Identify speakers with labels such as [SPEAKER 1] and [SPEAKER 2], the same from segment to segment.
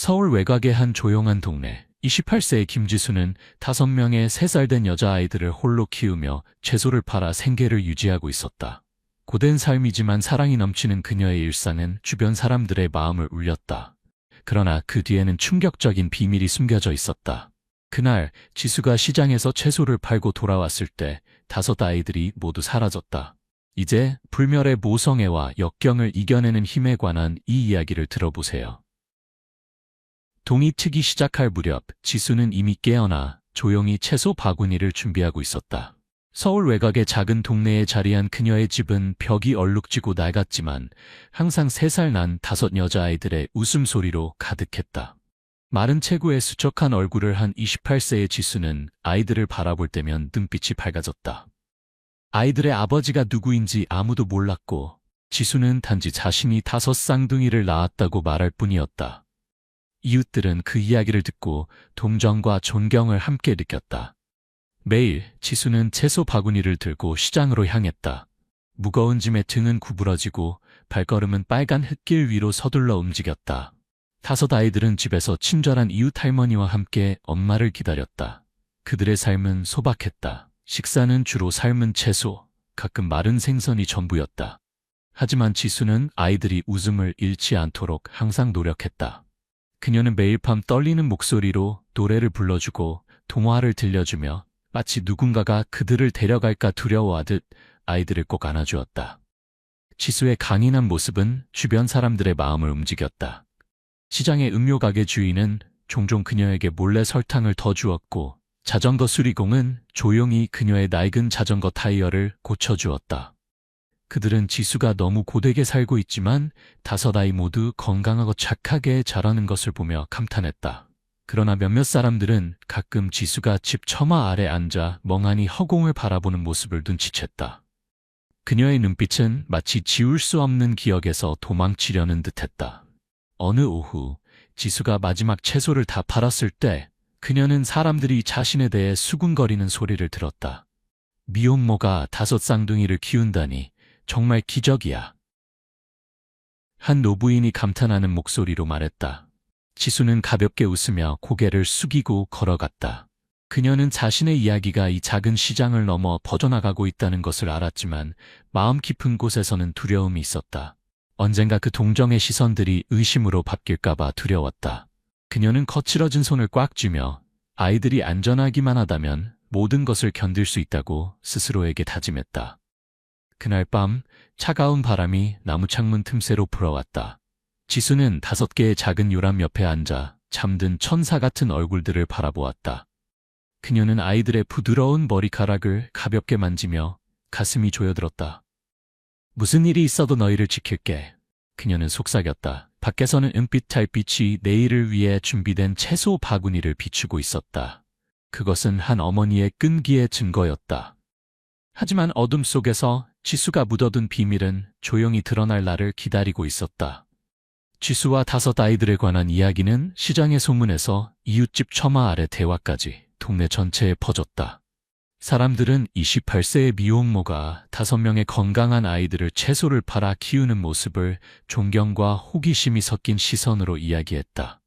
[SPEAKER 1] 서울 외곽의 한 조용한 동네. 28세의 김지수는 5명의 3살 된 여자아이들을 홀로 키우며 채소를 팔아 생계를 유지하고 있었다. 고된 삶이지만 사랑이 넘치는 그녀의 일상은 주변 사람들의 마음을 울렸다. 그러나 그 뒤에는 충격적인 비밀이 숨겨져 있었다. 그날 지수가 시장에서 채소를 팔고 돌아왔을 때 5 아이들이 모두 사라졌다. 이제 불멸의 모성애와 역경을 이겨내는 힘에 관한 이 이야기를 들어보세요. 동이 트기 시작할 무렵 지수는 이미 깨어나 조용히 채소 바구니를 준비하고 있었다. 서울 외곽의 작은 동네에 자리한 그녀의 집은 벽이 얼룩지고 낡았지만 항상 3살 난 5 여자아이들의 웃음소리로 가득했다. 마른 체구에 수척한 얼굴을 한 28세의 지수는 아이들을 바라볼 때면 눈빛이 밝아졌다. 아이들의 아버지가 누구인지 아무도 몰랐고 지수는 단지 자신이 5 쌍둥이를 낳았다고 말할 뿐이었다. 이웃들은 그 이야기를 듣고 동정과 존경을 함께 느꼈다. 매일 지수는 채소 바구니를 들고 시장으로 향했다. 무거운 짐에 등은 구부러지고 발걸음은 빨간 흙길 위로 서둘러 움직였다. 5 아이들은 집에서 친절한 이웃 할머니와 함께 엄마를 기다렸다. 그들의 삶은 소박했다. 식사는 주로 삶은 채소, 가끔 마른 생선이 전부였다. 하지만 지수는 아이들이 웃음을 잃지 않도록 항상 노력했다. 그녀는 매일 밤 떨리는 목소리로 노래를 불러주고 동화를 들려주며 마치 누군가가 그들을 데려갈까 두려워하듯 아이들을 꼭 안아주었다. 지수의 강인한 모습은 주변 사람들의 마음을 움직였다. 시장의 음료 가게 주인은 종종 그녀에게 몰래 설탕을 더 주었고 자전거 수리공은 조용히 그녀의 낡은 자전거 타이어를 고쳐주었다. 그들은 지수가 너무 고되게 살고 있지만 5 아이 모두 건강하고 착하게 자라는 것을 보며 감탄했다. 그러나 몇몇 사람들은 가끔 지수가 집 처마 아래 앉아 멍하니 허공을 바라보는 모습을 눈치챘다. 그녀의 눈빛은 마치 지울 수 없는 기억에서 도망치려는 듯했다. 어느 오후 지수가 마지막 채소를 다 팔았을 때 그녀는 사람들이 자신에 대해 수군거리는 소리를 들었다. 미혼모가 5 쌍둥이를 키운다니 정말 기적이야. 한 노부인이 감탄하는 목소리로 말했다. 지수는 가볍게 웃으며 고개를 숙이고 걸어갔다. 그녀는 자신의 이야기가 이 작은 시장을 넘어 퍼져나가고 있다는 것을 알았지만 마음 깊은 곳에서는 두려움이 있었다. 언젠가 그 동정의 시선들이 의심으로 바뀔까봐 두려웠다. 그녀는 거칠어진 손을 꽉 쥐며 아이들이 안전하기만 하다면 모든 것을 견딜 수 있다고 스스로에게 다짐했다. 그날 밤 차가운 바람이 나무 창문 틈새로 불어왔다. 지수는 5개의 작은 요람 옆에 앉아 잠든 천사 같은 얼굴들을 바라보았다. 그녀는 아이들의 부드러운 머리카락을 가볍게 만지며 가슴이 조여들었다. 무슨 일이 있어도 너희를 지킬게. 그녀는 속삭였다. 밖에서는 은빛 달빛이 내일을 위해 준비된 채소 바구니를 비추고 있었다. 그것은 한 어머니의 끈기의 증거였다. 하지만 어둠 속에서 지수가 묻어둔 비밀은 조용히 드러날 날을 기다리고 있었다. 지수와 5 아이들에 관한 이야기는 시장의 소문에서 이웃집 처마 아래 대화까지 동네 전체에 퍼졌다. 사람들은 28세의 미혼모가 5명의 건강한 아이들을 채소를 팔아 키우는 모습을 존경과 호기심이 섞인 시선으로 이야기했다.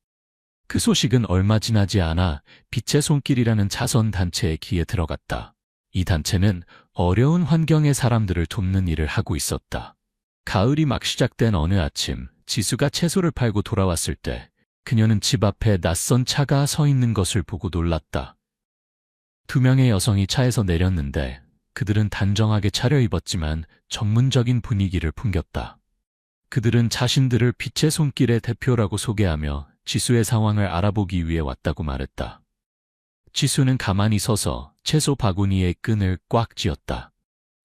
[SPEAKER 1] 그 소식은 얼마 지나지 않아 빛의 손길이라는 자선단체의 귀에 들어갔다. 이 단체는 어려운 환경의 사람들을 돕는 일을 하고 있었다. 가을이 막 시작된 어느 아침, 지수가 채소를 팔고 돌아왔을 때 그녀는 집 앞에 낯선 차가 서 있는 것을 보고 놀랐다. 2명의 여성이 차에서 내렸는데 그들은 단정하게 차려입었지만 전문적인 분위기를 풍겼다. 그들은 자신들을 빛의 손길의 대표라고 소개하며 지수의 상황을 알아보기 위해 왔다고 말했다. 지수는 가만히 서서 채소 바구니의 끈을 꽉 쥐었다.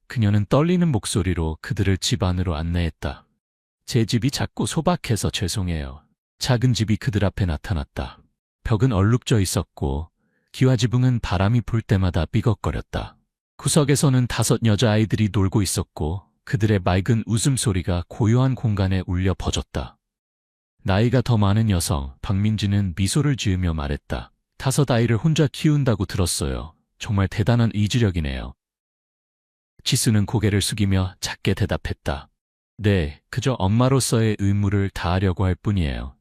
[SPEAKER 1] 그녀는 떨리는 목소리로 그들을 집 안으로 안내했다. 제 집이 작고 소박해서 죄송해요. 작은 집이 그들 앞에 나타났다. 벽은 얼룩져 있었고 기와지붕은 바람이 불 때마다 삐걱거렸다. 구석에서는 5 여자아이들이 놀고 있었고 그들의 맑은 웃음소리가 고요한 공간에 울려 퍼졌다. 나이가 더 많은 여성 박민지는 미소를 지으며 말했다. 5 아이를 혼자 키운다고 들었어요. 정말 대단한 의지력이네요. 지수는 고개를 숙이며 작게 대답했다. 네, 그저 엄마로서의 의무를 다하려고 할 뿐이에요.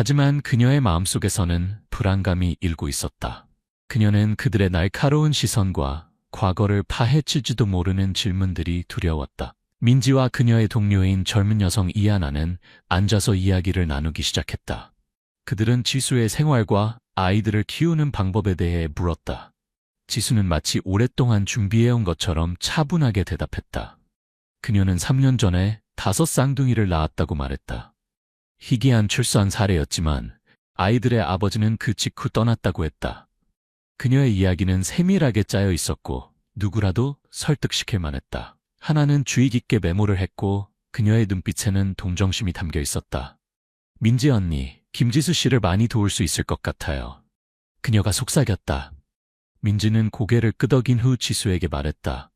[SPEAKER 1] 하지만 그녀의 마음속에서는 불안감이 일고 있었다. 그녀는 그들의 날카로운 시선과 과거를 파헤칠지도 모르는 질문들이 두려웠다. 민지와 그녀의 동료인 젊은 여성 이하나는 앉아서 이야기를 나누기 시작했다. 그들은 지수의 생활과 아이들을 키우는 방법에 대해 물었다. 지수는 마치 오랫동안 준비해온 것처럼 차분하게 대답했다. 그녀는 3년 전에 5 쌍둥이를 낳았다고 말했다. 희귀한 출산 사례였지만 아이들의 아버지는 그 직후 떠났다고 했다. 그녀의 이야기는 세밀하게 짜여 있었고 누구라도 설득시킬 만했다. 하나는 주의 깊게 메모를 했고 그녀의 눈빛에는 동정심이 담겨 있었다. 민지 언니, 김지수 씨를 많이 도울 수 있을 것 같아요. 그녀가 속삭였다. 민지는 고개를 끄덕인 후 지수에게 말했다.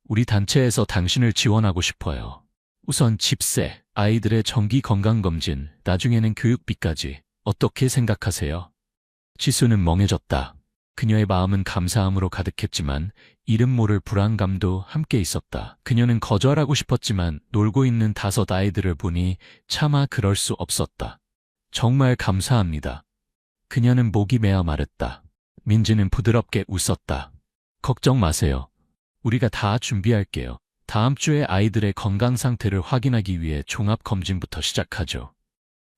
[SPEAKER 1] 우리 단체에서 당신을 지원하고 싶어요. 우선 집세, 아이들의 정기 건강검진, 나중에는 교육비까지 어떻게 생각하세요? 지수는 멍해졌다. 그녀의 마음은 감사함으로 가득했지만 이름 모를 불안감도 함께 있었다. 그녀는 거절하고 싶었지만 놀고 있는 5 아이들을 보니 차마 그럴 수 없었다. 정말 감사합니다. 그녀는 목이 메어 말했다. 민지는 부드럽게 웃었다. 걱정 마세요. 우리가 다 준비할게요. 다음 주에 아이들의 건강 상태를 확인하기 위해 종합검진부터 시작하죠.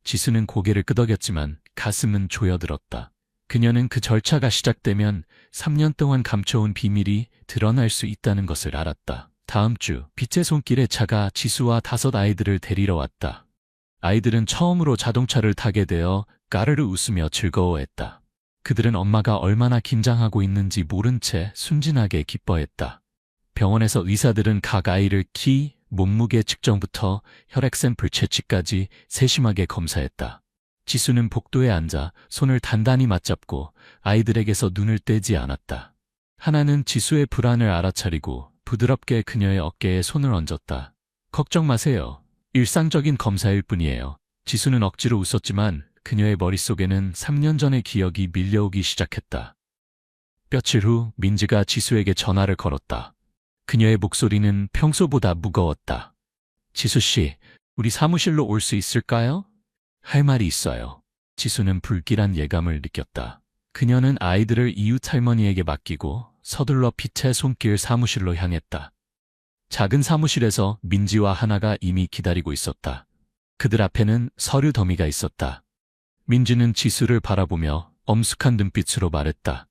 [SPEAKER 1] 지수는 고개를 끄덕였지만 가슴은 조여들었다. 그녀는 그 절차가 시작되면 3년 동안 감춰온 비밀이 드러날 수 있다는 것을 알았다. 다음 주 빛의 손길의 차가 지수와 5 아이들을 데리러 왔다. 아이들은 처음으로 자동차를 타게 되어 까르르 웃으며 즐거워했다. 그들은 엄마가 얼마나 긴장하고 있는지 모른 채 순진하게 기뻐했다. 병원에서 의사들은 각 아이를 키, 몸무게 측정부터 혈액 샘플 채취까지 세심하게 검사했다. 지수는 복도에 앉아 손을 단단히 맞잡고 아이들에게서 눈을 떼지 않았다. 하나는 지수의 불안을 알아차리고 부드럽게 그녀의 어깨에 손을 얹었다. 걱정 마세요. 일상적인 검사일 뿐이에요. 지수는 억지로 웃었지만 그녀의 머릿속에는 3년 전의 기억이 밀려오기 시작했다. 며칠 후 민지가 지수에게 전화를 걸었다. 그녀의 목소리는 평소보다 무거웠다. 지수 씨, 우리 사무실로 올 수 있을까요? 할 말이 있어요. 지수는 불길한 예감을 느꼈다. 그녀는 아이들을 이웃 할머니에게 맡기고 서둘러 빛의 손길 사무실로 향했다. 작은 사무실에서 민지와 하나가 이미 기다리고 있었다. 그들 앞에는 서류 더미가 있었다. 민지는 지수를 바라보며 엄숙한 눈빛으로 말했다.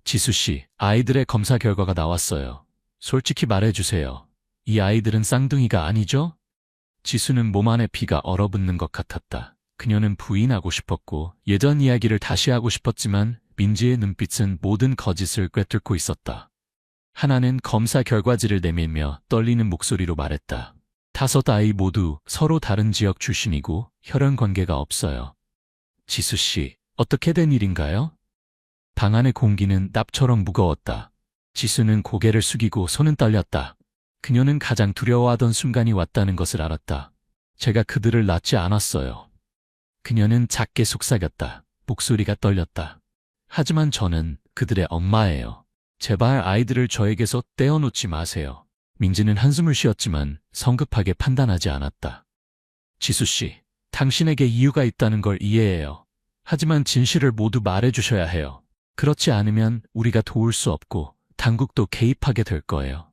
[SPEAKER 1] 지수 씨, 아이들의 검사 결과가 나왔어요. 솔직히 말해주세요. 이 아이들은 쌍둥이가 아니죠? 지수는 몸 안에 피가 얼어붙는 것 같았다. 그녀는 부인하고 싶었고 예전 이야기를 다시 하고 싶었지만 민지의 눈빛은 모든 거짓을 꿰뚫고 있었다. 하나는 검사 결과지를 내밀며 떨리는 목소리로 말했다. 5 아이 모두 서로 다른 지역 출신이고 혈연 관계가 없어요. 지수 씨, 어떻게 된 일인가요? 방 안의 공기는 납처럼 무거웠다. 지수는 고개를 숙이고 손은 떨렸다. 그녀는 가장 두려워하던 순간이 왔다는 것을 알았다. 제가 그들을 낳지 않았어요. 그녀는 작게 속삭였다. 목소리가 떨렸다. 하지만 저는 그들의 엄마예요. 제발 아이들을 저에게서 떼어놓지 마세요. 민지는 한숨을 쉬었지만 성급하게 판단하지 않았다. 지수 씨, 당신에게 이유가 있다는 걸 이해해요. 하지만 진실을 모두 말해주셔야 해요. 그렇지 않으면 우리가 도울 수 없고 당국도 개입하게 될 거예요.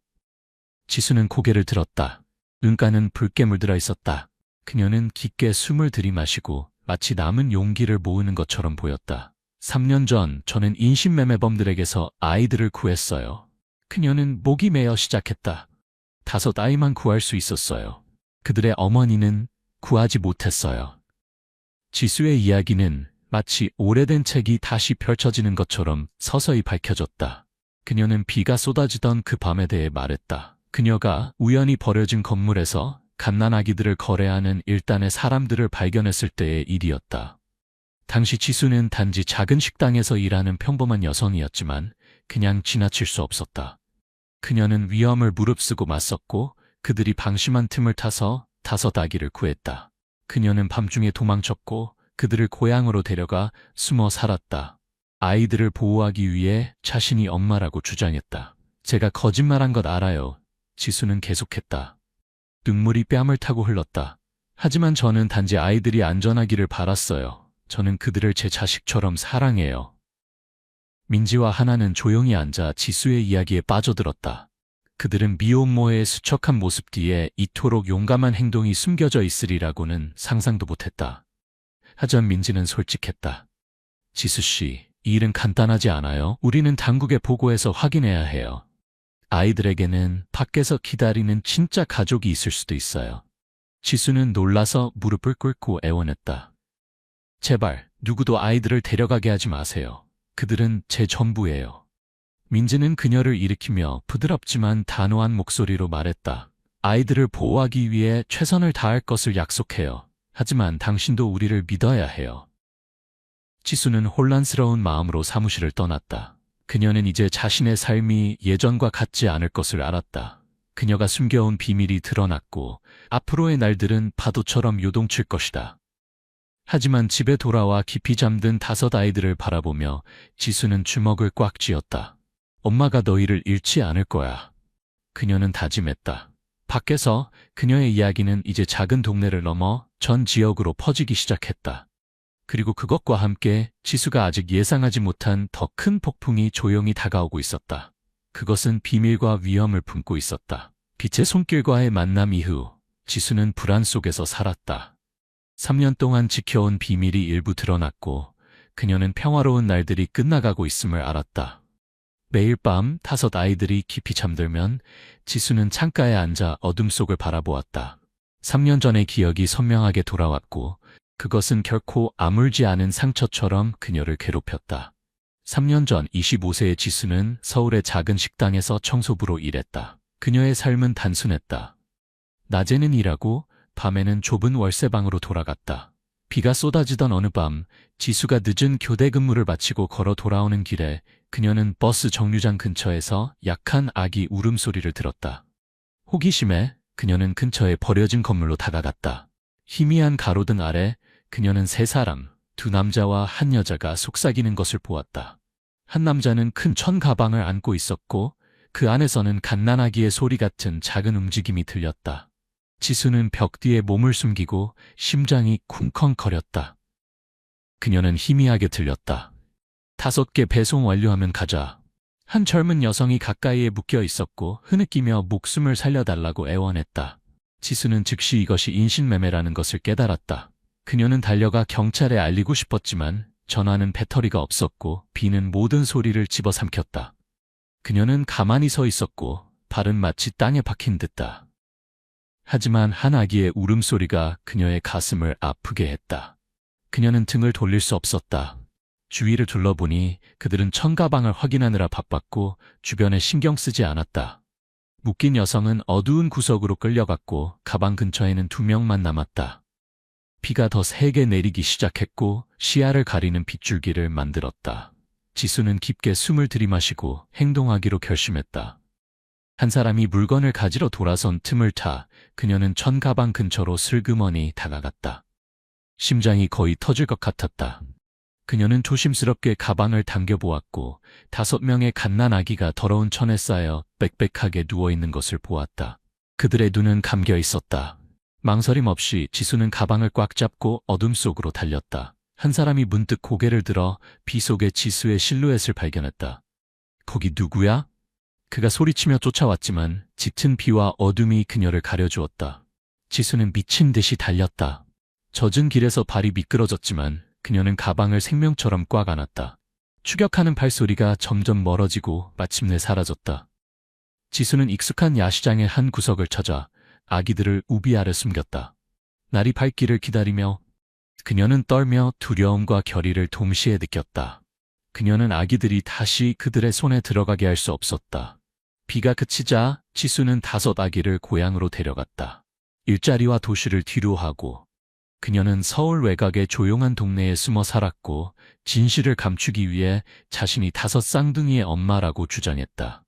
[SPEAKER 1] 지수는 고개를 들었다. 눈가는 붉게 물들어 있었다. 그녀는 깊게 숨을 들이마시고 마치 남은 용기를 모으는 것처럼 보였다. 3년 전 저는 인신매매범들에게서 아이들을 구했어요. 그녀는 목이 메어 시작했다. 5 아이만 구할 수 있었어요. 그들의 어머니는 구하지 못했어요. 지수의 이야기는 마치 오래된 책이 다시 펼쳐지는 것처럼 서서히 밝혀졌다. 그녀는 비가 쏟아지던 그 밤에 대해 말했다. 그녀가 우연히 버려진 건물에서 갓난아기들을 거래하는 일단의 사람들을 발견했을 때의 일이었다. 당시 지수는 단지 작은 식당에서 일하는 평범한 여성이었지만 그냥 지나칠 수 없었다. 그녀는 위험을 무릅쓰고 맞섰고 그들이 방심한 틈을 타서 5 아기를 구했다. 그녀는 밤중에 도망쳤고 그들을 고향으로 데려가 숨어 살았다. 아이들을 보호하기 위해 자신이 엄마라고 주장했다. 제가 거짓말한 것 알아요. 지수는 계속했다. 눈물이 뺨을 타고 흘렀다. 하지만 저는 단지 아이들이 안전하기를 바랐어요. 저는 그들을 제 자식처럼 사랑해요. 민지와 하나는 조용히 앉아 지수의 이야기에 빠져들었다. 그들은 미혼모의 수척한 모습 뒤에 이토록 용감한 행동이 숨겨져 있으리라고는 상상도 못했다. 하지만 민지는 솔직했다. 지수 씨, 이 일은 간단하지 않아요. 우리는 당국에 보고해서 확인해야 해요. 아이들에게는 밖에서 기다리는 진짜 가족이 있을 수도 있어요. 지수는 놀라서 무릎을 꿇고 애원했다. 제발 누구도 아이들을 데려가게 하지 마세요. 그들은 제 전부예요. 민지는 그녀를 일으키며 부드럽지만 단호한 목소리로 말했다. 아이들을 보호하기 위해 최선을 다할 것을 약속해요. 하지만 당신도 우리를 믿어야 해요. 지수는 혼란스러운 마음으로 사무실을 떠났다. 그녀는 이제 자신의 삶이 예전과 같지 않을 것을 알았다. 그녀가 숨겨온 비밀이 드러났고 앞으로의 날들은 파도처럼 요동칠 것이다. 하지만 집에 돌아와 깊이 잠든 5 아이들을 바라보며 지수는 주먹을 꽉 쥐었다. 엄마가 너희를 잃지 않을 거야. 그녀는 다짐했다. 밖에서 그녀의 이야기는 이제 작은 동네를 넘어 전 지역으로 퍼지기 시작했다. 그리고 그것과 함께 지수가 아직 예상하지 못한 더 큰 폭풍이 조용히 다가오고 있었다. 그것은 비밀과 위험을 품고 있었다. 빛의 손길과의 만남 이후 지수는 불안 속에서 살았다. 3년 동안 지켜온 비밀이 일부 드러났고 그녀는 평화로운 날들이 끝나가고 있음을 알았다. 매일 밤 5 아이들이 깊이 잠들면 지수는 창가에 앉아 어둠 속을 바라보았다. 3년 전의 기억이 선명하게 돌아왔고 그것은 결코 아물지 않은 상처처럼 그녀를 괴롭혔다. 3년 전 25세의 지수는 서울의 작은 식당에서 청소부로 일했다. 그녀의 삶은 단순했다. 낮에는 일하고 밤에는 좁은 월세방으로 돌아갔다. 비가 쏟아지던 어느 밤 지수가 늦은 교대 근무를 마치고 걸어 돌아오는 길에 그녀는 버스 정류장 근처에서 약한 아기 울음소리를 들었다. 호기심에 그녀는 근처에 버려진 건물로 다가갔다. 희미한 가로등 아래 그녀는 3사람, 2 남자와 1 여자가 속삭이는 것을 보았다. 한 남자는 큰 천 가방을 안고 있었고 그 안에서는 갓난아기의 소리 같은 작은 움직임이 들렸다. 지수는 벽 뒤에 몸을 숨기고 심장이 쿵컹거렸다. 그녀는 희미하게 들렸다. 5개 배송 완료하면 가자. 한 젊은 여성이 가까이에 묶여 있었고 흐느끼며 목숨을 살려달라고 애원했다. 지수는 즉시 이것이 인신매매라는 것을 깨달았다. 그녀는 달려가 경찰에 알리고 싶었지만 전화는 배터리가 없었고 비는 모든 소리를 집어삼켰다. 그녀는 가만히 서 있었고 발은 마치 땅에 박힌 듯다. 하지만 한 아기의 울음소리가 그녀의 가슴을 아프게 했다. 그녀는 등을 돌릴 수 없었다. 주위를 둘러보니 그들은 천가방을 확인하느라 바빴고 주변에 신경 쓰지 않았다. 묶인 여성은 어두운 구석으로 끌려갔고 가방 근처에는 2명만 남았다. 비가 더 세게 내리기 시작했고 시야를 가리는 빗줄기를 만들었다. 지수는 깊게 숨을 들이마시고 행동하기로 결심했다. 한 사람이 물건을 가지러 돌아선 틈을 타 그녀는 천가방 근처로 슬그머니 다가갔다. 심장이 거의 터질 것 같았다. 그녀는 조심스럽게 가방을 당겨보았고 5명의 갓난아기가 더러운 천에 쌓여 빽빽하게 누워있는 것을 보았다. 그들의 눈은 감겨 있었다. 망설임 없이 지수는 가방을 꽉 잡고 어둠 속으로 달렸다. 한 사람이 문득 고개를 들어 비 속에 지수의 실루엣을 발견했다. 거기 누구야? 그가 소리치며 쫓아왔지만 짙은 비와 어둠이 그녀를 가려주었다. 지수는 미친 듯이 달렸다. 젖은 길에서 발이 미끄러졌지만 그녀는 가방을 생명처럼 꽉 안았다. 추격하는 발소리가 점점 멀어지고 마침내 사라졌다. 지수는 익숙한 야시장의 한 구석을 찾아 아기들을 우비 아래 숨겼다. 날이 밝기를 기다리며 그녀는 떨며 두려움과 결의를 동시에 느꼈다. 그녀는 아기들이 다시 그들의 손에 들어가게 할 수 없었다. 비가 그치자 지수는 5 아기를 고향으로 데려갔다. 일자리와 도시를 뒤로하고 그녀는 서울 외곽의 조용한 동네에 숨어 살았고 진실을 감추기 위해 자신이 5 쌍둥이의 엄마라고 주장했다.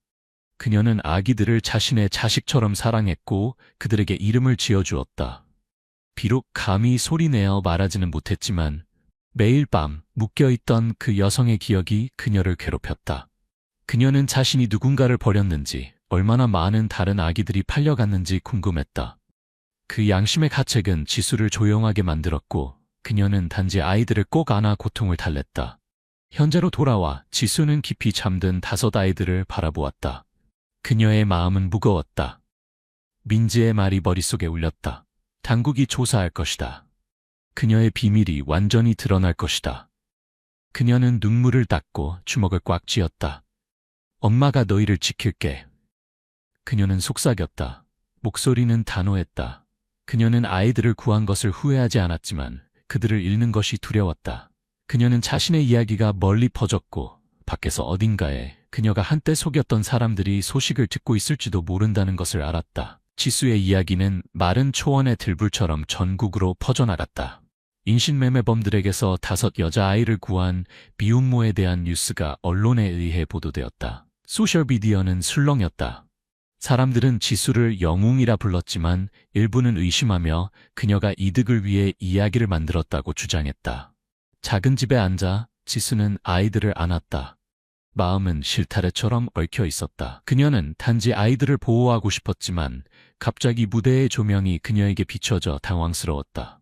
[SPEAKER 1] 그녀는 아기들을 자신의 자식처럼 사랑했고 그들에게 이름을 지어주었다. 비록 감히 소리내어 말하지는 못했지만 매일 밤 묶여있던 그 여성의 기억이 그녀를 괴롭혔다. 그녀는 자신이 누군가를 버렸는지 얼마나 많은 다른 아기들이 팔려갔는지 궁금했다. 그 양심의 가책은 지수를 조용하게 만들었고 그녀는 단지 아이들을 꼭 안아 고통을 달랬다. 현재로 돌아와 지수는 깊이 잠든 5 아이들을 바라보았다. 그녀의 마음은 무거웠다. 민지의 말이 머릿속에 울렸다. 당국이 조사할 것이다. 그녀의 비밀이 완전히 드러날 것이다. 그녀는 눈물을 닦고 주먹을 꽉 쥐었다. 엄마가 너희를 지킬게. 그녀는 속삭였다. 목소리는 단호했다. 그녀는 아이들을 구한 것을 후회하지 않았지만 그들을 잃는 것이 두려웠다. 그녀는 자신의 이야기가 멀리 퍼졌고 밖에서 어딘가에 그녀가 한때 속였던 사람들이 소식을 듣고 있을지도 모른다는 것을 알았다. 지수의 이야기는 마른 초원의 들불처럼 전국으로 퍼져나갔다. 인신매매범들에게서 5 여자아이를 구한 미혼모에 대한 뉴스가 언론에 의해 보도되었다. 소셜미디어는 술렁였다. 사람들은 지수를 영웅이라 불렀지만 일부는 의심하며 그녀가 이득을 위해 이야기를 만들었다고 주장했다. 작은 집에 앉아 지수는 아이들을 안았다. 마음은 실타래처럼 얽혀 있었다. 그녀는 단지 아이들을 보호하고 싶었지만 갑자기 무대의 조명이 그녀에게 비춰져 당황스러웠다.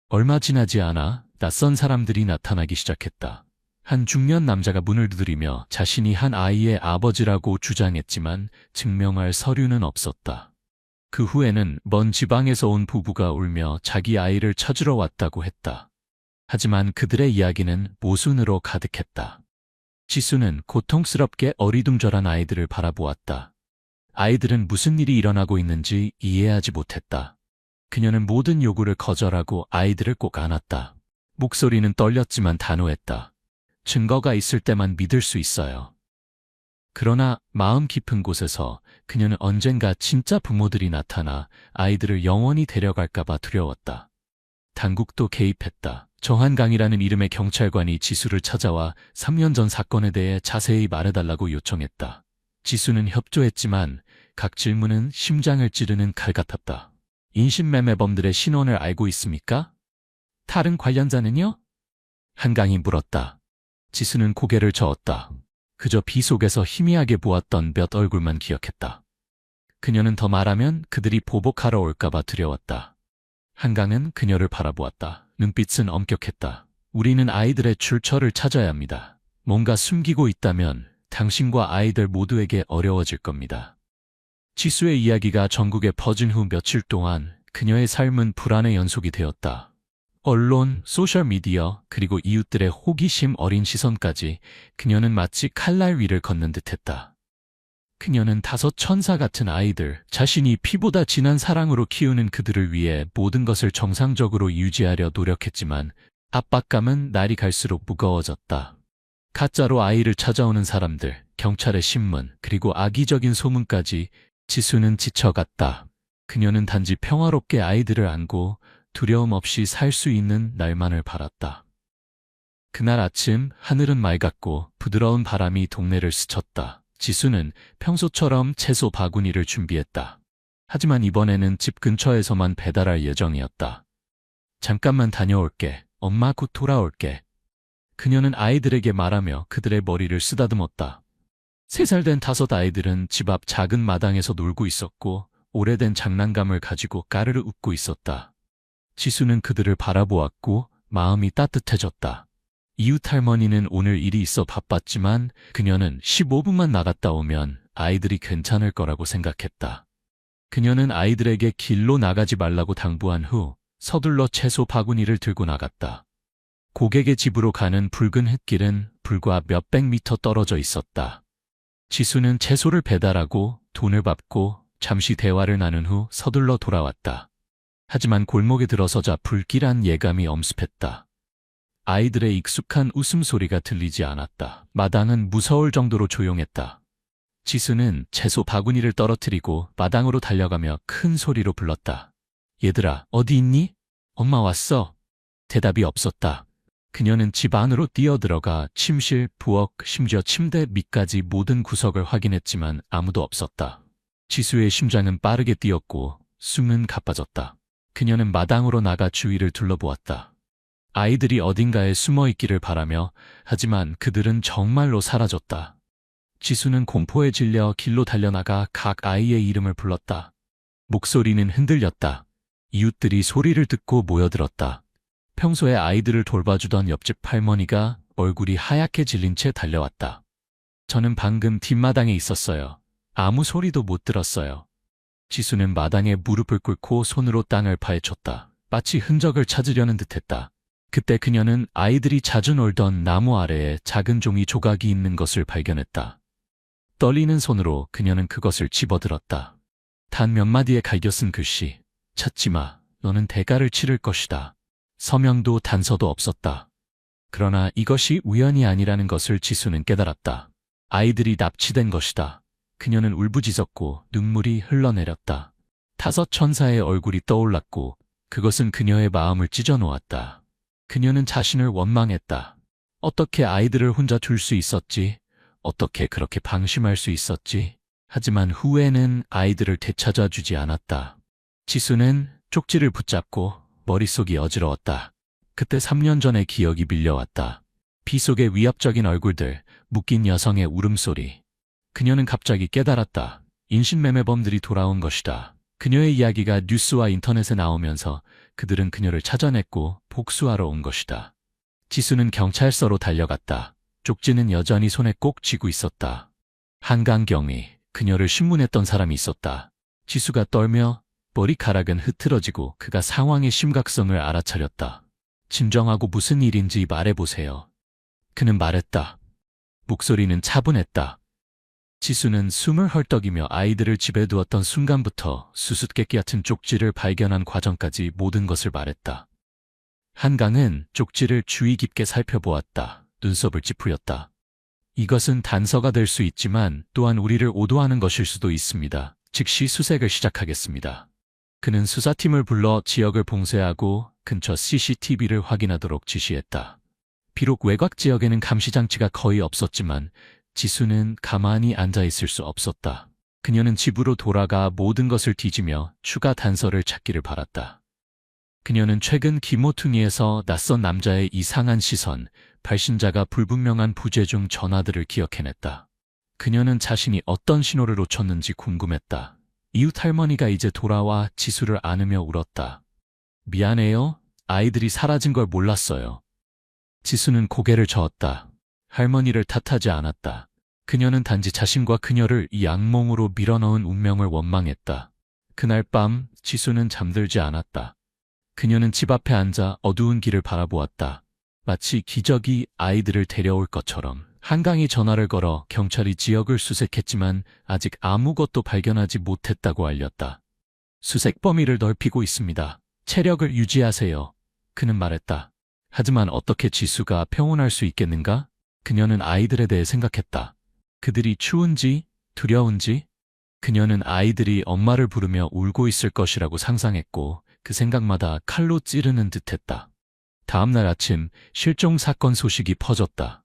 [SPEAKER 1] 얼마 지나지 않아 낯선 사람들이 나타나기 시작했다. 한 중년 남자가 문을 두드리며 자신이 한 아이의 아버지라고 주장했지만 증명할 서류는 없었다. 그 후에는 먼 지방에서 온 부부가 울며 자기 아이를 찾으러 왔다고 했다. 하지만 그들의 이야기는 모순으로 가득했다. 지수는 고통스럽게 어리둥절한 아이들을 바라보았다. 아이들은 무슨 일이 일어나고 있는지 이해하지 못했다. 그녀는 모든 요구를 거절하고 아이들을 꼭 안았다. 목소리는 떨렸지만 단호했다. 증거가 있을 때만 믿을 수 있어요. 그러나 마음 깊은 곳에서 그녀는 언젠가 진짜 부모들이 나타나 아이들을 영원히 데려갈까봐 두려웠다. 당국도 개입했다. 정한강이라는 이름의 경찰관이 지수를 찾아와 3년 전 사건에 대해 자세히 말해달라고 요청했다. 지수는 협조했지만 각 질문은 심장을 찌르는 칼 같았다. 인신매매범들의 신원을 알고 있습니까? 다른 관련자는요? 한강이 물었다. 지수는 고개를 저었다. 그저 비 속에서 희미하게 보았던 몇 얼굴만 기억했다. 그녀는 더 말하면 그들이 보복하러 올까봐 두려웠다. 한강은 그녀를 바라보았다. 눈빛은 엄격했다. 우리는 아이들의 출처를 찾아야 합니다. 뭔가 숨기고 있다면 당신과 아이들 모두에게 어려워질 겁니다. 지수의 이야기가 전국에 퍼진 후 며칠 동안 그녀의 삶은 불안의 연속이 되었다. 언론, 소셜미디어, 그리고 이웃들의 호기심 어린 시선까지 그녀는 마치 칼날 위를 걷는 듯했다. 그녀는 5 천사 같은 아이들, 자신이 피보다 진한 사랑으로 키우는 그들을 위해 모든 것을 정상적으로 유지하려 노력했지만 압박감은 날이 갈수록 무거워졌다. 가짜로 아이를 찾아오는 사람들, 경찰의 신문, 그리고 악의적인 소문까지 지수는 지쳐갔다. 그녀는 단지 평화롭게 아이들을 안고 두려움 없이 살 수 있는 날만을 바랐다. 그날 아침 하늘은 맑았고 부드러운 바람이 동네를 스쳤다. 지수는 평소처럼 채소 바구니를 준비했다. 하지만 이번에는 집 근처에서만 배달할 예정이었다. 잠깐만 다녀올게. 엄마 곧 돌아올게. 그녀는 아이들에게 말하며 그들의 머리를 쓰다듬었다. 3살 된 5 아이들은 집 앞 작은 마당에서 놀고 있었고 오래된 장난감을 가지고 까르르 웃고 있었다. 지수는 그들을 바라보았고 마음이 따뜻해졌다. 이웃 할머니는 오늘 일이 있어 바빴지만 그녀는 15분만 나갔다 오면 아이들이 괜찮을 거라고 생각했다. 그녀는 아이들에게 길로 나가지 말라고 당부한 후 서둘러 채소 바구니를 들고 나갔다. 고객의 집으로 가는 붉은 흙길은 불과 몇백 미터 떨어져 있었다. 지수는 채소를 배달하고 돈을 받고 잠시 대화를 나눈 후 서둘러 돌아왔다. 하지만 골목에 들어서자 불길한 예감이 엄습했다. 아이들의 익숙한 웃음소리가 들리지 않았다. 마당은 무서울 정도로 조용했다. 지수는 채소 바구니를 떨어뜨리고 마당으로 달려가며 큰 소리로 불렀다. 얘들아, 어디 있니? 엄마 왔어. 대답이 없었다. 그녀는 집 안으로 뛰어들어가 침실, 부엌, 심지어 침대 밑까지 모든 구석을 확인했지만 아무도 없었다. 지수의 심장은 빠르게 뛰었고 숨은 가빠졌다. 그녀는 마당으로 나가 주위를 둘러보았다. 아이들이 어딘가에 숨어 있기를 바라며 하지만 그들은 정말로 사라졌다. 지수는 공포에 질려 길로 달려나가 각 아이의 이름을 불렀다. 목소리는 흔들렸다. 이웃들이 소리를 듣고 모여들었다. 평소에 아이들을 돌봐주던 옆집 할머니가 얼굴이 하얗게 질린 채 달려왔다. 저는 방금 뒷마당에 있었어요. 아무 소리도 못 들었어요. 지수는 마당에 무릎을 꿇고 손으로 땅을 파헤쳤다. 마치 흔적을 찾으려는 듯했다. 그때 그녀는 아이들이 자주 놀던 나무 아래에 작은 종이 조각이 있는 것을 발견했다. 떨리는 손으로 그녀는 그것을 집어들었다. 단 몇 마디에 갈겨 쓴 글씨. 찾지 마. 너는 대가를 치를 것이다. 서명도 단서도 없었다. 그러나 이것이 우연이 아니라는 것을 지수는 깨달았다. 아이들이 납치된 것이다. 그녀는 울부짖었고 눈물이 흘러내렸다. 5 천사의 얼굴이 떠올랐고 그것은 그녀의 마음을 찢어놓았다. 그녀는 자신을 원망했다. 어떻게 아이들을 혼자 둘 수 있었지? 어떻게 그렇게 방심할 수 있었지? 하지만 후회는 아이들을 되찾아 주지 않았다. 지수는 쪽지를 붙잡고 머릿속이 어지러웠다. 그때 3년 전의 기억이 밀려왔다. 비 속의 위압적인 얼굴들, 묶인 여성의 울음소리. 그녀는 갑자기 깨달았다. 인신매매범들이 돌아온 것이다. 그녀의 이야기가 뉴스와 인터넷에 나오면서 그들은 그녀를 찾아냈고 복수하러 온 것이다. 지수는 경찰서로 달려갔다. 쪽지는 여전히 손에 꼭 쥐고 있었다. 한강경위, 그녀를 신문했던 사람이 있었다. 지수가 떨며 머리카락은 흐트러지고 그가 상황의 심각성을 알아차렸다. 진정하고 무슨 일인지 말해보세요. 그는 말했다. 목소리는 차분했다. 지수는 숨을 헐떡이며 아이들을 집에 두었던 순간부터 수수께끼 같은 쪽지를 발견한 과정까지 모든 것을 말했다. 한강은 쪽지를 주의 깊게 살펴보았다. 눈썹을 찌푸렸다. 이것은 단서가 될 수 있지만 또한 우리를 오도하는 것일 수도 있습니다. 즉시 수색을 시작하겠습니다. 그는 수사팀을 불러 지역을 봉쇄하고 근처 CCTV를 확인하도록 지시했다. 비록 외곽 지역에는 감시장치가 거의 없었지만 지수는 가만히 앉아있을 수 없었다. 그녀는 집으로 돌아가 모든 것을 뒤지며 추가 단서를 찾기를 바랐다. 그녀는 최근 기모퉁이에서 낯선 남자의 이상한 시선, 발신자가 불분명한 부재중 전화들을 기억해냈다. 그녀는 자신이 어떤 신호를 놓쳤는지 궁금했다. 이웃 할머니가 이제 돌아와 지수를 안으며 울었다. 미안해요. 아이들이 사라진 걸 몰랐어요. 지수는 고개를 저었다. 할머니를 탓하지 않았다. 그녀는 단지 자신과 그녀를 이 악몽으로 밀어넣은 운명을 원망했다. 그날 밤 지수는 잠들지 않았다. 그녀는 집 앞에 앉아 어두운 길을 바라보았다. 마치 기적이 아이들을 데려올 것처럼. 한강이 전화를 걸어 경찰이 지역을 수색했지만 아직 아무것도 발견하지 못했다고 알렸다. 수색 범위를 넓히고 있습니다. 체력을 유지하세요. 그는 말했다. 하지만 어떻게 지수가 평온할 수 있겠는가? 그녀는 아이들에 대해 생각했다. 그들이 추운지 두려운지? 그녀는 아이들이 엄마를 부르며 울고 있을 것이라고 상상했고 그 생각마다 칼로 찌르는 듯했다. 다음 날 아침 실종 사건 소식이 퍼졌다.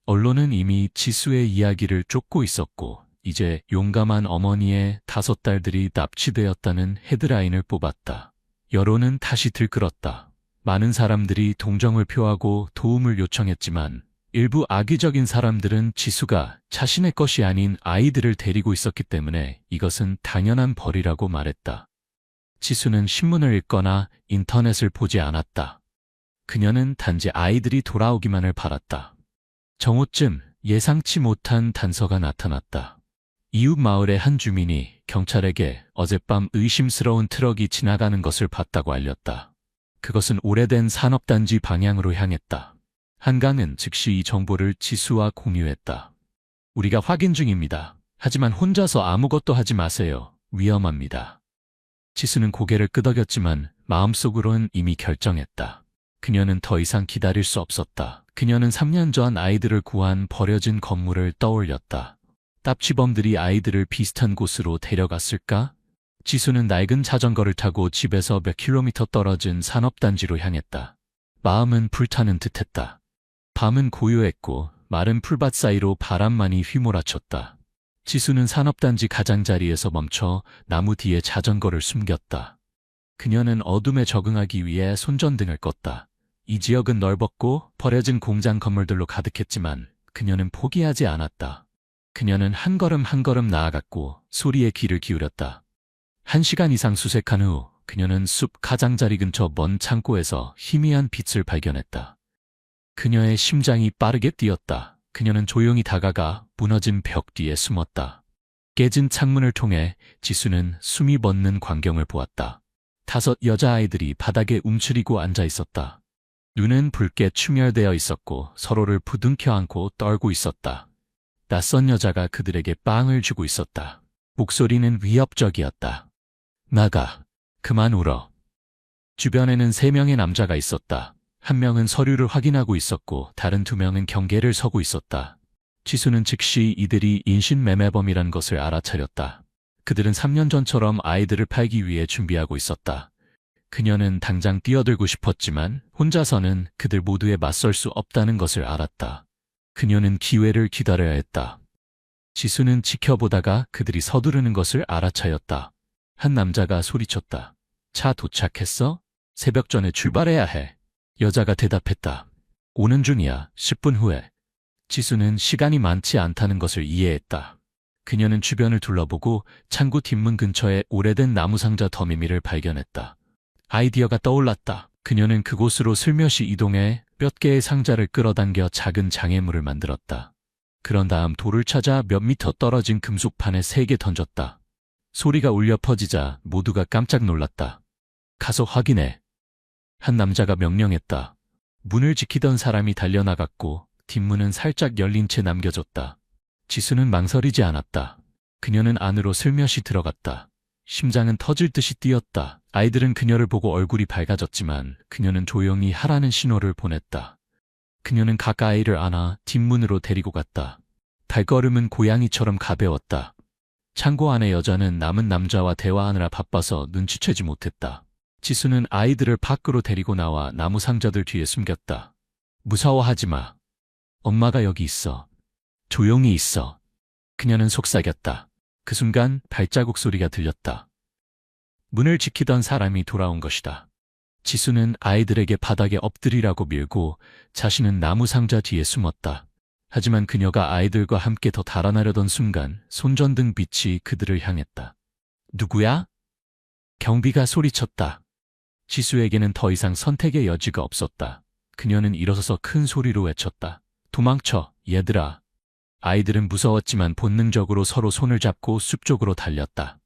[SPEAKER 1] 언론은 이미 지수의 이야기를 쫓고 있었고 이제 용감한 어머니의 5 딸들이 납치되었다는 헤드라인을 뽑았다. 여론은 다시 들끓었다. 많은 사람들이 동정을 표하고 도움을 요청했지만 일부 악의적인 사람들은 지수가 자신의 것이 아닌 아이들을 데리고 있었기 때문에 이것은 당연한 벌이라고 말했다. 지수는 신문을 읽거나 인터넷을 보지 않았다. 그녀는 단지 아이들이 돌아오기만을 바랐다. 정오쯤 예상치 못한 단서가 나타났다. 이웃 마을의 한 주민이 경찰에게 어젯밤 의심스러운 트럭이 지나가는 것을 봤다고 알렸다. 그것은 오래된 산업단지 방향으로 향했다. 한강은 즉시 이 정보를 지수와 공유했다. 우리가 확인 중입니다. 하지만 혼자서 아무것도 하지 마세요. 위험합니다. 지수는 고개를 끄덕였지만 마음속으로는 이미 결정했다. 그녀는 더 이상 기다릴 수 없었다. 그녀는 3년 전 아이들을 구한 버려진 건물을 떠올렸다. 납치범들이 아이들을 비슷한 곳으로 데려갔을까? 지수는 낡은 자전거를 타고 집에서 몇 킬로미터 떨어진 산업단지로 향했다. 마음은 불타는 듯했다. 밤은 고요했고 마른 풀밭 사이로 바람만이 휘몰아쳤다. 지수는 산업단지 가장자리에서 멈춰 나무 뒤에 자전거를 숨겼다. 그녀는 어둠에 적응하기 위해 손전등을 껐다. 이 지역은 넓었고 버려진 공장 건물들로 가득했지만 그녀는 포기하지 않았다. 그녀는 한 걸음 한 걸음 나아갔고 소리에 귀를 기울였다. 1시간 이상 수색한 후 그녀는 숲 가장자리 근처 먼 창고에서 희미한 빛을 발견했다. 그녀의 심장이 빠르게 뛰었다. 그녀는 조용히 다가가 무너진 벽 뒤에 숨었다. 깨진 창문을 통해 지수는 숨이 멎는 광경을 보았다. 5 여자아이들이 바닥에 움츠리고 앉아 있었다. 눈은 붉게 충혈되어 있었고 서로를 부둥켜 안고 떨고 있었다. 낯선 여자가 그들에게 빵을 주고 있었다. 목소리는 위협적이었다. 나가. 그만 울어. 주변에는 3명의 남자가 있었다. 1명은 서류를 확인하고 있었고 다른 2명은 경계를 서고 있었다. 지수는 즉시 이들이 인신매매범이란 것을 알아차렸다. 그들은 3년 전처럼 아이들을 팔기 위해 준비하고 있었다. 그녀는 당장 뛰어들고 싶었지만 혼자서는 그들 모두에 맞설 수 없다는 것을 알았다. 그녀는 기회를 기다려야 했다. 지수는 지켜보다가 그들이 서두르는 것을 알아차렸다. 한 남자가 소리쳤다. 차 도착했어? 새벽 전에 출발해야 해. 여자가 대답했다. 오는 중이야. 10분 후에. 지수는 시간이 많지 않다는 것을 이해했다. 그녀는 주변을 둘러보고 창고 뒷문 근처에 오래된 나무 상자 더미미를 발견했다. 아이디어가 떠올랐다. 그녀는 그곳으로 슬며시 이동해 몇 개의 상자를 끌어당겨 작은 장애물을 만들었다. 그런 다음 돌을 찾아 몇 미터 떨어진 금속판에 3개 던졌다. 소리가 울려 퍼지자 모두가 깜짝 놀랐다. 가서 확인해. 한 남자가 명령했다. 문을 지키던 사람이 달려나갔고 뒷문은 살짝 열린 채 남겨졌다. 지수는 망설이지 않았다. 그녀는 안으로 슬며시 들어갔다. 심장은 터질 듯이 뛰었다. 아이들은 그녀를 보고 얼굴이 밝아졌지만 그녀는 조용히 하라는 신호를 보냈다. 그녀는 각 아이를 안아 뒷문으로 데리고 갔다. 발걸음은 고양이처럼 가벼웠다. 창고 안의 여자는 남은 남자와 대화하느라 바빠서 눈치채지 못했다. 지수는 아이들을 밖으로 데리고 나와 나무 상자들 뒤에 숨겼다. 무서워하지 마. 엄마가 여기 있어. 조용히 있어. 그녀는 속삭였다. 그 순간 발자국 소리가 들렸다. 문을 지키던 사람이 돌아온 것이다. 지수는 아이들에게 바닥에 엎드리라고 밀고 자신은 나무 상자 뒤에 숨었다. 하지만 그녀가 아이들과 함께 더 달아나려던 순간 손전등 빛이 그들을 향했다. 누구야? 경비가 소리쳤다. 지수에게는 더 이상 선택의 여지가 없었다. 그녀는 일어서서 큰 소리로 외쳤다. 도망쳐, 얘들아. 아이들은 무서웠지만 본능적으로 서로 손을 잡고 숲 쪽으로 달렸다.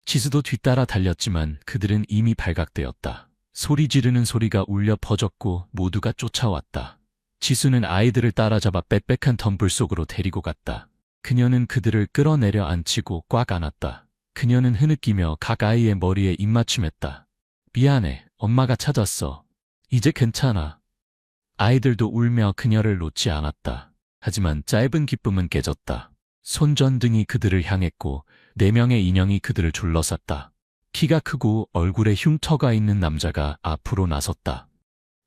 [SPEAKER 1] 지수도 뒤따라 달렸지만 그들은 이미 발각되었다. 소리 지르는 소리가 울려 퍼졌고 모두가 쫓아왔다. 지수는 아이들을 따라잡아 빽빽한 덤불 속으로 데리고 갔다. 그녀는 그들을 끌어내려 앉히고 꽉 안았다. 그녀는 흐느끼며 각 아이의 머리에 입맞춤했다. 미안해, 엄마가 찾았어. 이제 괜찮아. 아이들도 울며 그녀를 놓지 않았다. 하지만 짧은 기쁨은 깨졌다. 손전등이 그들을 향했고 4명의 인형이 그들을 둘러쌌다. 키가 크고 얼굴에 흉터가 있는 남자가 앞으로 나섰다.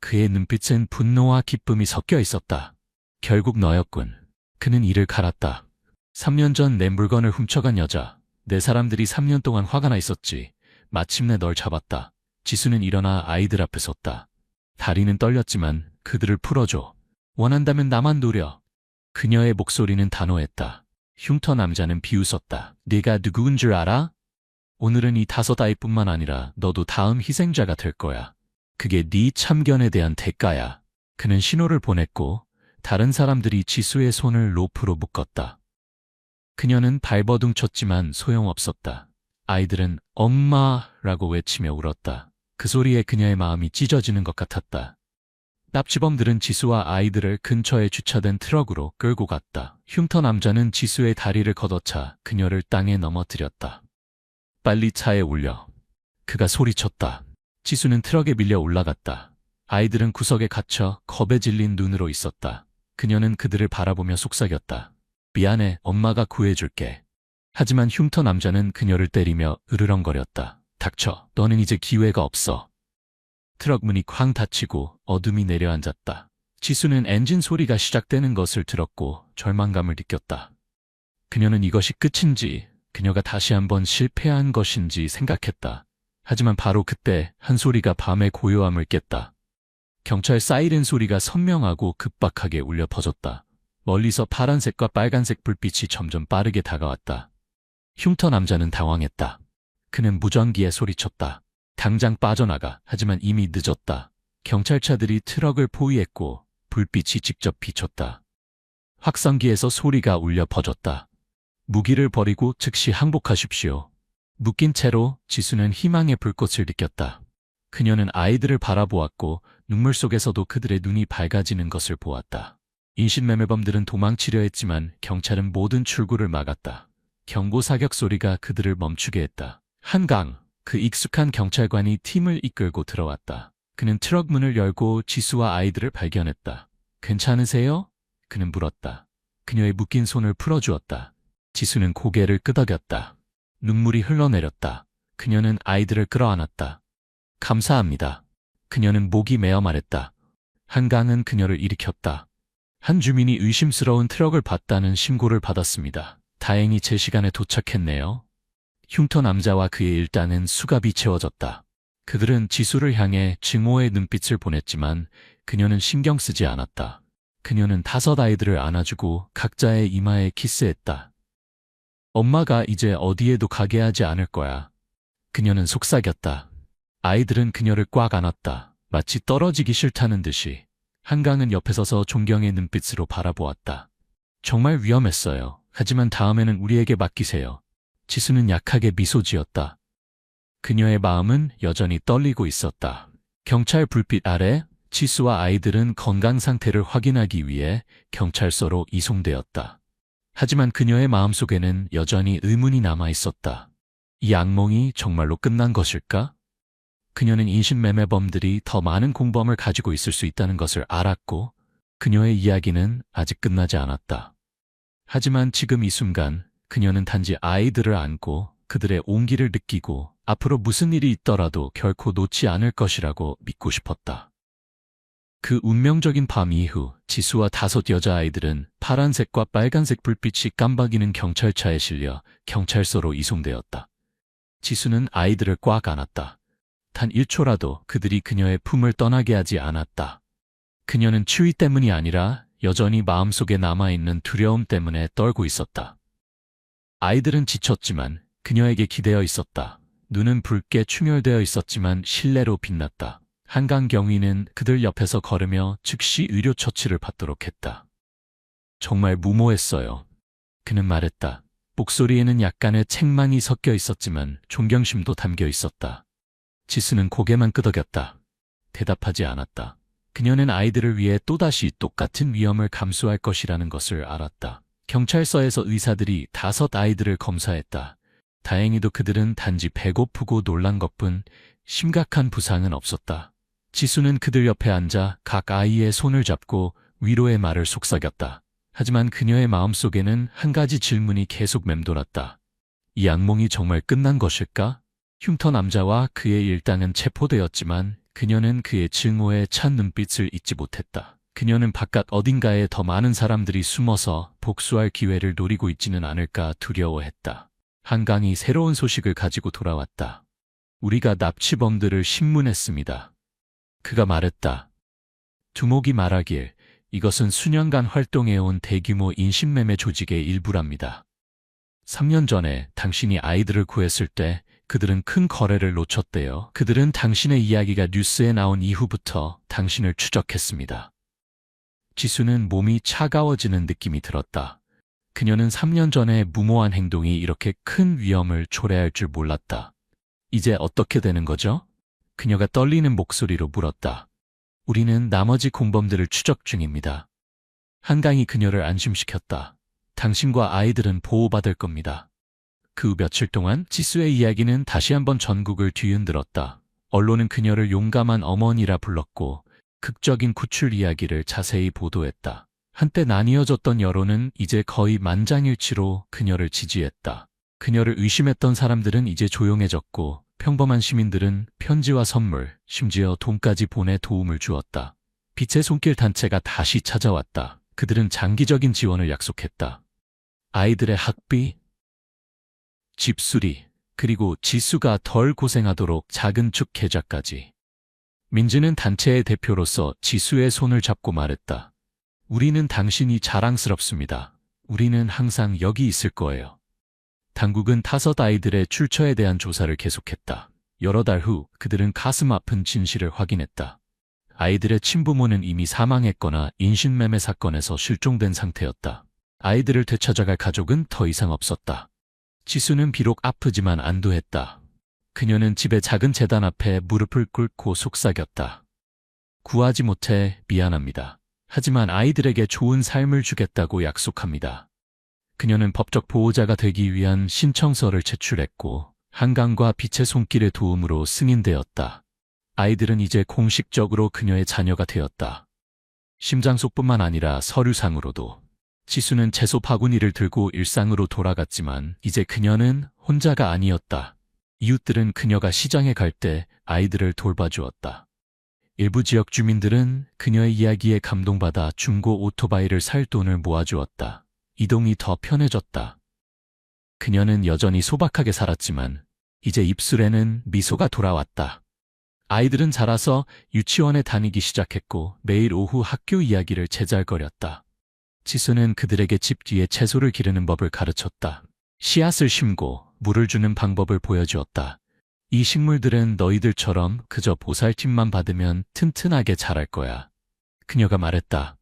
[SPEAKER 1] 그의 눈빛은 분노와 기쁨이 섞여 있었다. 결국 너였군. 그는 이를 갈았다. 3년 전 내 물건을 훔쳐간 여자. 내 사람들이 3년 동안 화가 나 있었지. 마침내 널 잡았다. 지수는 일어나 아이들 앞에 섰다. 다리는 떨렸지만 그들을 풀어줘. 원한다면 나만 노려. 그녀의 목소리는 단호했다. 흉터 남자는 비웃었다. 네가 누구인 줄 알아? 오늘은 이 5 아이뿐만 아니라 너도 다음 희생자가 될 거야. 그게 네 참견에 대한 대가야. 그는 신호를 보냈고 다른 사람들이 지수의 손을 로프로 묶었다. 그녀는 발버둥쳤지만 소용없었다. 아이들은 엄마라고 외치며 울었다. 그 소리에 그녀의 마음이 찢어지는 것 같았다. 납치범들은 지수와 아이들을 근처에 주차된 트럭으로 끌고 갔다. 흉터 남자는 지수의 다리를 걷어차 그녀를 땅에 넘어뜨렸다. 빨리 차에 올려. 그가 소리쳤다. 지수는 트럭에 밀려 올라갔다. 아이들은 구석에 갇혀 겁에 질린 눈으로 있었다. 그녀는 그들을 바라보며 속삭였다. 미안해, 엄마가 구해줄게. 하지만 흉터 남자는 그녀를 때리며 으르렁거렸다. 닥쳐, 너는 이제 기회가 없어. 트럭 문이 쾅 닫히고 어둠이 내려앉았다. 지수는 엔진 소리가 시작되는 것을 들었고 절망감을 느꼈다. 그녀는 이것이 끝인지, 그녀가 다시 한번 실패한 것인지 생각했다. 하지만 바로 그때 한 소리가 밤의 고요함을 깼다. 경찰 사이렌 소리가 선명하고 급박하게 울려 퍼졌다. 멀리서 파란색과 빨간색 불빛이 점점 빠르게 다가왔다. 흉터 남자는 당황했다. 그는 무전기에 소리쳤다. 당장 빠져나가. 하지만 이미 늦었다. 경찰차들이 트럭을 포위했고 불빛이 직접 비쳤다. 확성기에서 소리가 울려 퍼졌다. 무기를 버리고 즉시 항복하십시오. 묶인 채로 지수는 희망의 불꽃을 느꼈다. 그녀는 아이들을 바라보았고 눈물 속에서도 그들의 눈이 밝아지는 것을 보았다. 인신매매범들은 도망치려 했지만 경찰은 모든 출구를 막았다. 경고 사격 소리가 그들을 멈추게 했다. 한강, 그 익숙한 경찰관이 팀을 이끌고 들어왔다. 그는 트럭 문을 열고 지수와 아이들을 발견했다. 괜찮으세요? 그는 물었다. 그녀의 묶인 손을 풀어주었다. 지수는 고개를 끄덕였다. 눈물이 흘러내렸다. 그녀는 아이들을 끌어안았다. 감사합니다. 그녀는 목이 메어 말했다. 한강은 그녀를 일으켰다. 한 주민이 의심스러운 트럭을 봤다는 신고를 받았습니다. 다행히 제 시간에 도착했네요. 흉터 남자와 그의 일당은 수갑이 채워졌다. 그들은 지수를 향해 증오의 눈빛을 보냈지만 그녀는 신경 쓰지 않았다. 그녀는 5 아이들을 안아주고 각자의 이마에 키스했다. 엄마가 이제 어디에도 가게 하지 않을 거야. 그녀는 속삭였다. 아이들은 그녀를 꽉 안았다. 마치 떨어지기 싫다는 듯이. 한강은 옆에 서서 존경의 눈빛으로 바라보았다. 정말 위험했어요. 하지만 다음에는 우리에게 맡기세요. 지수는 약하게 미소 지었다. 그녀의 마음은 여전히 떨리고 있었다. 경찰 불빛 아래 지수와 아이들은 건강 상태를 확인하기 위해 경찰서로 이송되었다. 하지만 그녀의 마음속에는 여전히 의문이 남아 있었다. 이 악몽이 정말로 끝난 것일까? 그녀는 인신매매범들이 더 많은 공범을 가지고 있을 수 있다는 것을 알았고 그녀의 이야기는 아직 끝나지 않았다. 하지만 지금 이 순간 그녀는 단지 아이들을 안고 그들의 온기를 느끼고 앞으로 무슨 일이 있더라도 결코 놓지 않을 것이라고 믿고 싶었다. 그 운명적인 밤 이후 지수와 5 여자아이들은 파란색과 빨간색 불빛이 깜박이는 경찰차에 실려 경찰서로 이송되었다. 지수는 아이들을 꽉 안았다. 단 1초라도 그들이 그녀의 품을 떠나게 하지 않았다. 그녀는 추위 때문이 아니라 여전히 마음속에 남아있는 두려움 때문에 떨고 있었다. 아이들은 지쳤지만 그녀에게 기대어 있었다. 눈은 붉게 충혈되어 있었지만 신뢰로 빛났다. 한강 경위는 그들 옆에서 걸으며 즉시 의료 처치를 받도록 했다. 정말 무모했어요. 그는 말했다. 목소리에는 약간의 책망이 섞여 있었지만 존경심도 담겨 있었다. 지수는 고개만 끄덕였다. 대답하지 않았다. 그녀는 아이들을 위해 또다시 똑같은 위험을 감수할 것이라는 것을 알았다. 경찰서에서 의사들이 5 아이들을 검사했다. 다행히도 그들은 단지 배고프고 놀란 것뿐 심각한 부상은 없었다. 지수는 그들 옆에 앉아 각 아이의 손을 잡고 위로의 말을 속삭였다. 하지만 그녀의 마음속에는 한 가지 질문이 계속 맴돌았다. 이 악몽이 정말 끝난 것일까? 흉터 남자와 그의 일당은 체포되었지만 그녀는 그의 증오에 찬 눈빛을 잊지 못했다. 그녀는 바깥 어딘가에 더 많은 사람들이 숨어서 복수할 기회를 노리고 있지는 않을까 두려워했다. 한강이 새로운 소식을 가지고 돌아왔다. 우리가 납치범들을 신문했습니다. 그가 말했다. 두목이 말하길 이것은 수년간 활동해온 대규모 인신매매 조직의 일부랍니다. 3년 전에 당신이 아이들을 구했을 때 그들은 큰 거래를 놓쳤대요. 그들은 당신의 이야기가 뉴스에 나온 이후부터 당신을 추적했습니다. 지수는 몸이 차가워지는 느낌이 들었다. 그녀는 3년 전에 무모한 행동이 이렇게 큰 위험을 초래할 줄 몰랐다. 이제 어떻게 되는 거죠? 그녀가 떨리는 목소리로 물었다. 우리는 나머지 공범들을 추적 중입니다. 한강이 그녀를 안심시켰다. 당신과 아이들은 보호받을 겁니다. 그 후 며칠 동안 지수의 이야기는 다시 한번 전국을 뒤흔들었다. 언론은 그녀를 용감한 어머니라 불렀고 극적인 구출 이야기를 자세히 보도했다. 한때 나뉘어졌던 여론은 이제 거의 만장일치로 그녀를 지지했다. 그녀를 의심했던 사람들은 이제 조용해졌고 평범한 시민들은 편지와 선물, 심지어 돈까지 보내 도움을 주었다. 빛의 손길 단체가 다시 찾아왔다. 그들은 장기적인 지원을 약속했다. 아이들의 학비, 집수리, 그리고 지수가 덜 고생하도록 작은 축 계좌까지. 민지는 단체의 대표로서 지수의 손을 잡고 말했다. 우리는 당신이 자랑스럽습니다. 우리는 항상 여기 있을 거예요. 당국은 5 아이들의 출처에 대한 조사를 계속했다. 여러 달 후 그들은 가슴 아픈 진실을 확인했다. 아이들의 친부모는 이미 사망했거나 인신매매 사건에서 실종된 상태였다. 아이들을 되찾아갈 가족은 더 이상 없었다. 지수는 비록 아프지만 안도했다. 그녀는 집의 작은 제단 앞에 무릎을 꿇고 속삭였다. 구하지 못해 미안합니다. 하지만 아이들에게 좋은 삶을 주겠다고 약속합니다. 그녀는 법적 보호자가 되기 위한 신청서를 제출했고 한강과 빛의 손길의 도움으로 승인되었다. 아이들은 이제 공식적으로 그녀의 자녀가 되었다. 심장속뿐만 아니라 서류상으로도. 지수는 채소 바구니를 들고 일상으로 돌아갔지만 이제 그녀는 혼자가 아니었다. 이웃들은 그녀가 시장에 갈 때 아이들을 돌봐주었다. 일부 지역 주민들은 그녀의 이야기에 감동받아 중고 오토바이를 살 돈을 모아주었다. 이동이 더 편해졌다. 그녀는 여전히 소박하게 살았지만 이제 입술에는 미소가 돌아왔다. 아이들은 자라서 유치원에 다니기 시작했고 매일 오후 학교 이야기를 제잘거렸다. 지수는 그들에게 집 뒤에 채소를 기르는 법을 가르쳤다. 씨앗을 심고 물을 주는 방법을 보여주었다. 이 식물들은 너희들처럼 그저 보살핌만 받으면 튼튼하게 자랄 거야. 그녀가 말했다.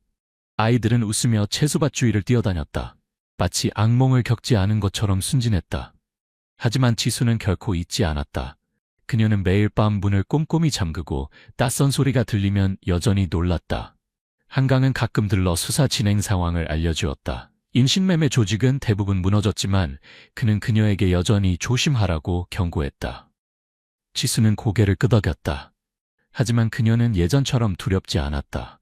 [SPEAKER 1] 아이들은 웃으며 채소밭 주위를 뛰어다녔다. 마치 악몽을 겪지 않은 것처럼 순진했다. 하지만 지수는 결코 잊지 않았다. 그녀는 매일 밤 문을 꼼꼼히 잠그고 낯선 소리가 들리면 여전히 놀랐다. 한강은 가끔 들러 수사 진행 상황을 알려주었다. 인신매매 조직은 대부분 무너졌지만 그는 그녀에게 여전히 조심하라고 경고했다. 지수는 고개를 끄덕였다. 하지만 그녀는 예전처럼 두렵지 않았다.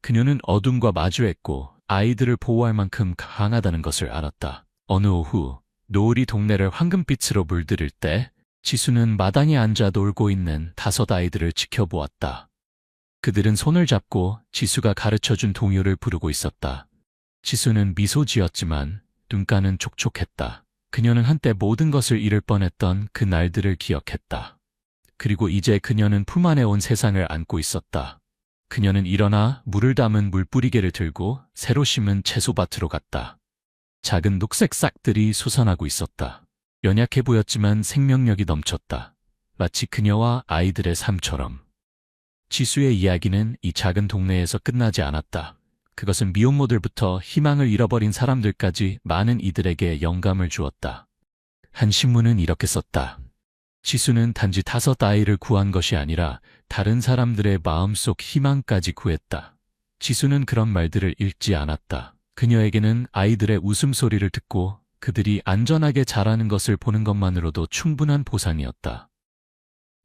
[SPEAKER 1] 그녀는 어둠과 마주했고 아이들을 보호할 만큼 강하다는 것을 알았다. 어느 오후 노을이 동네를 황금빛으로 물들일 때 지수는 마당에 앉아 놀고 있는 5 아이들을 지켜보았다. 그들은 손을 잡고 지수가 가르쳐준 동요를 부르고 있었다. 지수는 미소 지었지만 눈가는 촉촉했다. 그녀는 한때 모든 것을 잃을 뻔했던 그 날들을 기억했다. 그리고 이제 그녀는 품 안에 온 세상을 안고 있었다. 그녀는 일어나 물을 담은 물뿌리개를 들고 새로 심은 채소밭으로 갔다. 작은 녹색 싹들이 솟아나고 있었다. 연약해 보였지만 생명력이 넘쳤다. 마치 그녀와 아이들의 삶처럼. 지수의 이야기는 이 작은 동네에서 끝나지 않았다. 그것은 미혼모들부터 희망을 잃어버린 사람들까지 많은 이들에게 영감을 주었다. 한 신문은 이렇게 썼다. 지수는 단지 5 아이를 구한 것이 아니라 다른 사람들의 마음속 희망까지 구했다. 지수는 그런 말들을 읽지 않았다. 그녀에게는 아이들의 웃음소리를 듣고 그들이 안전하게 자라는 것을 보는 것만으로도 충분한 보상이었다.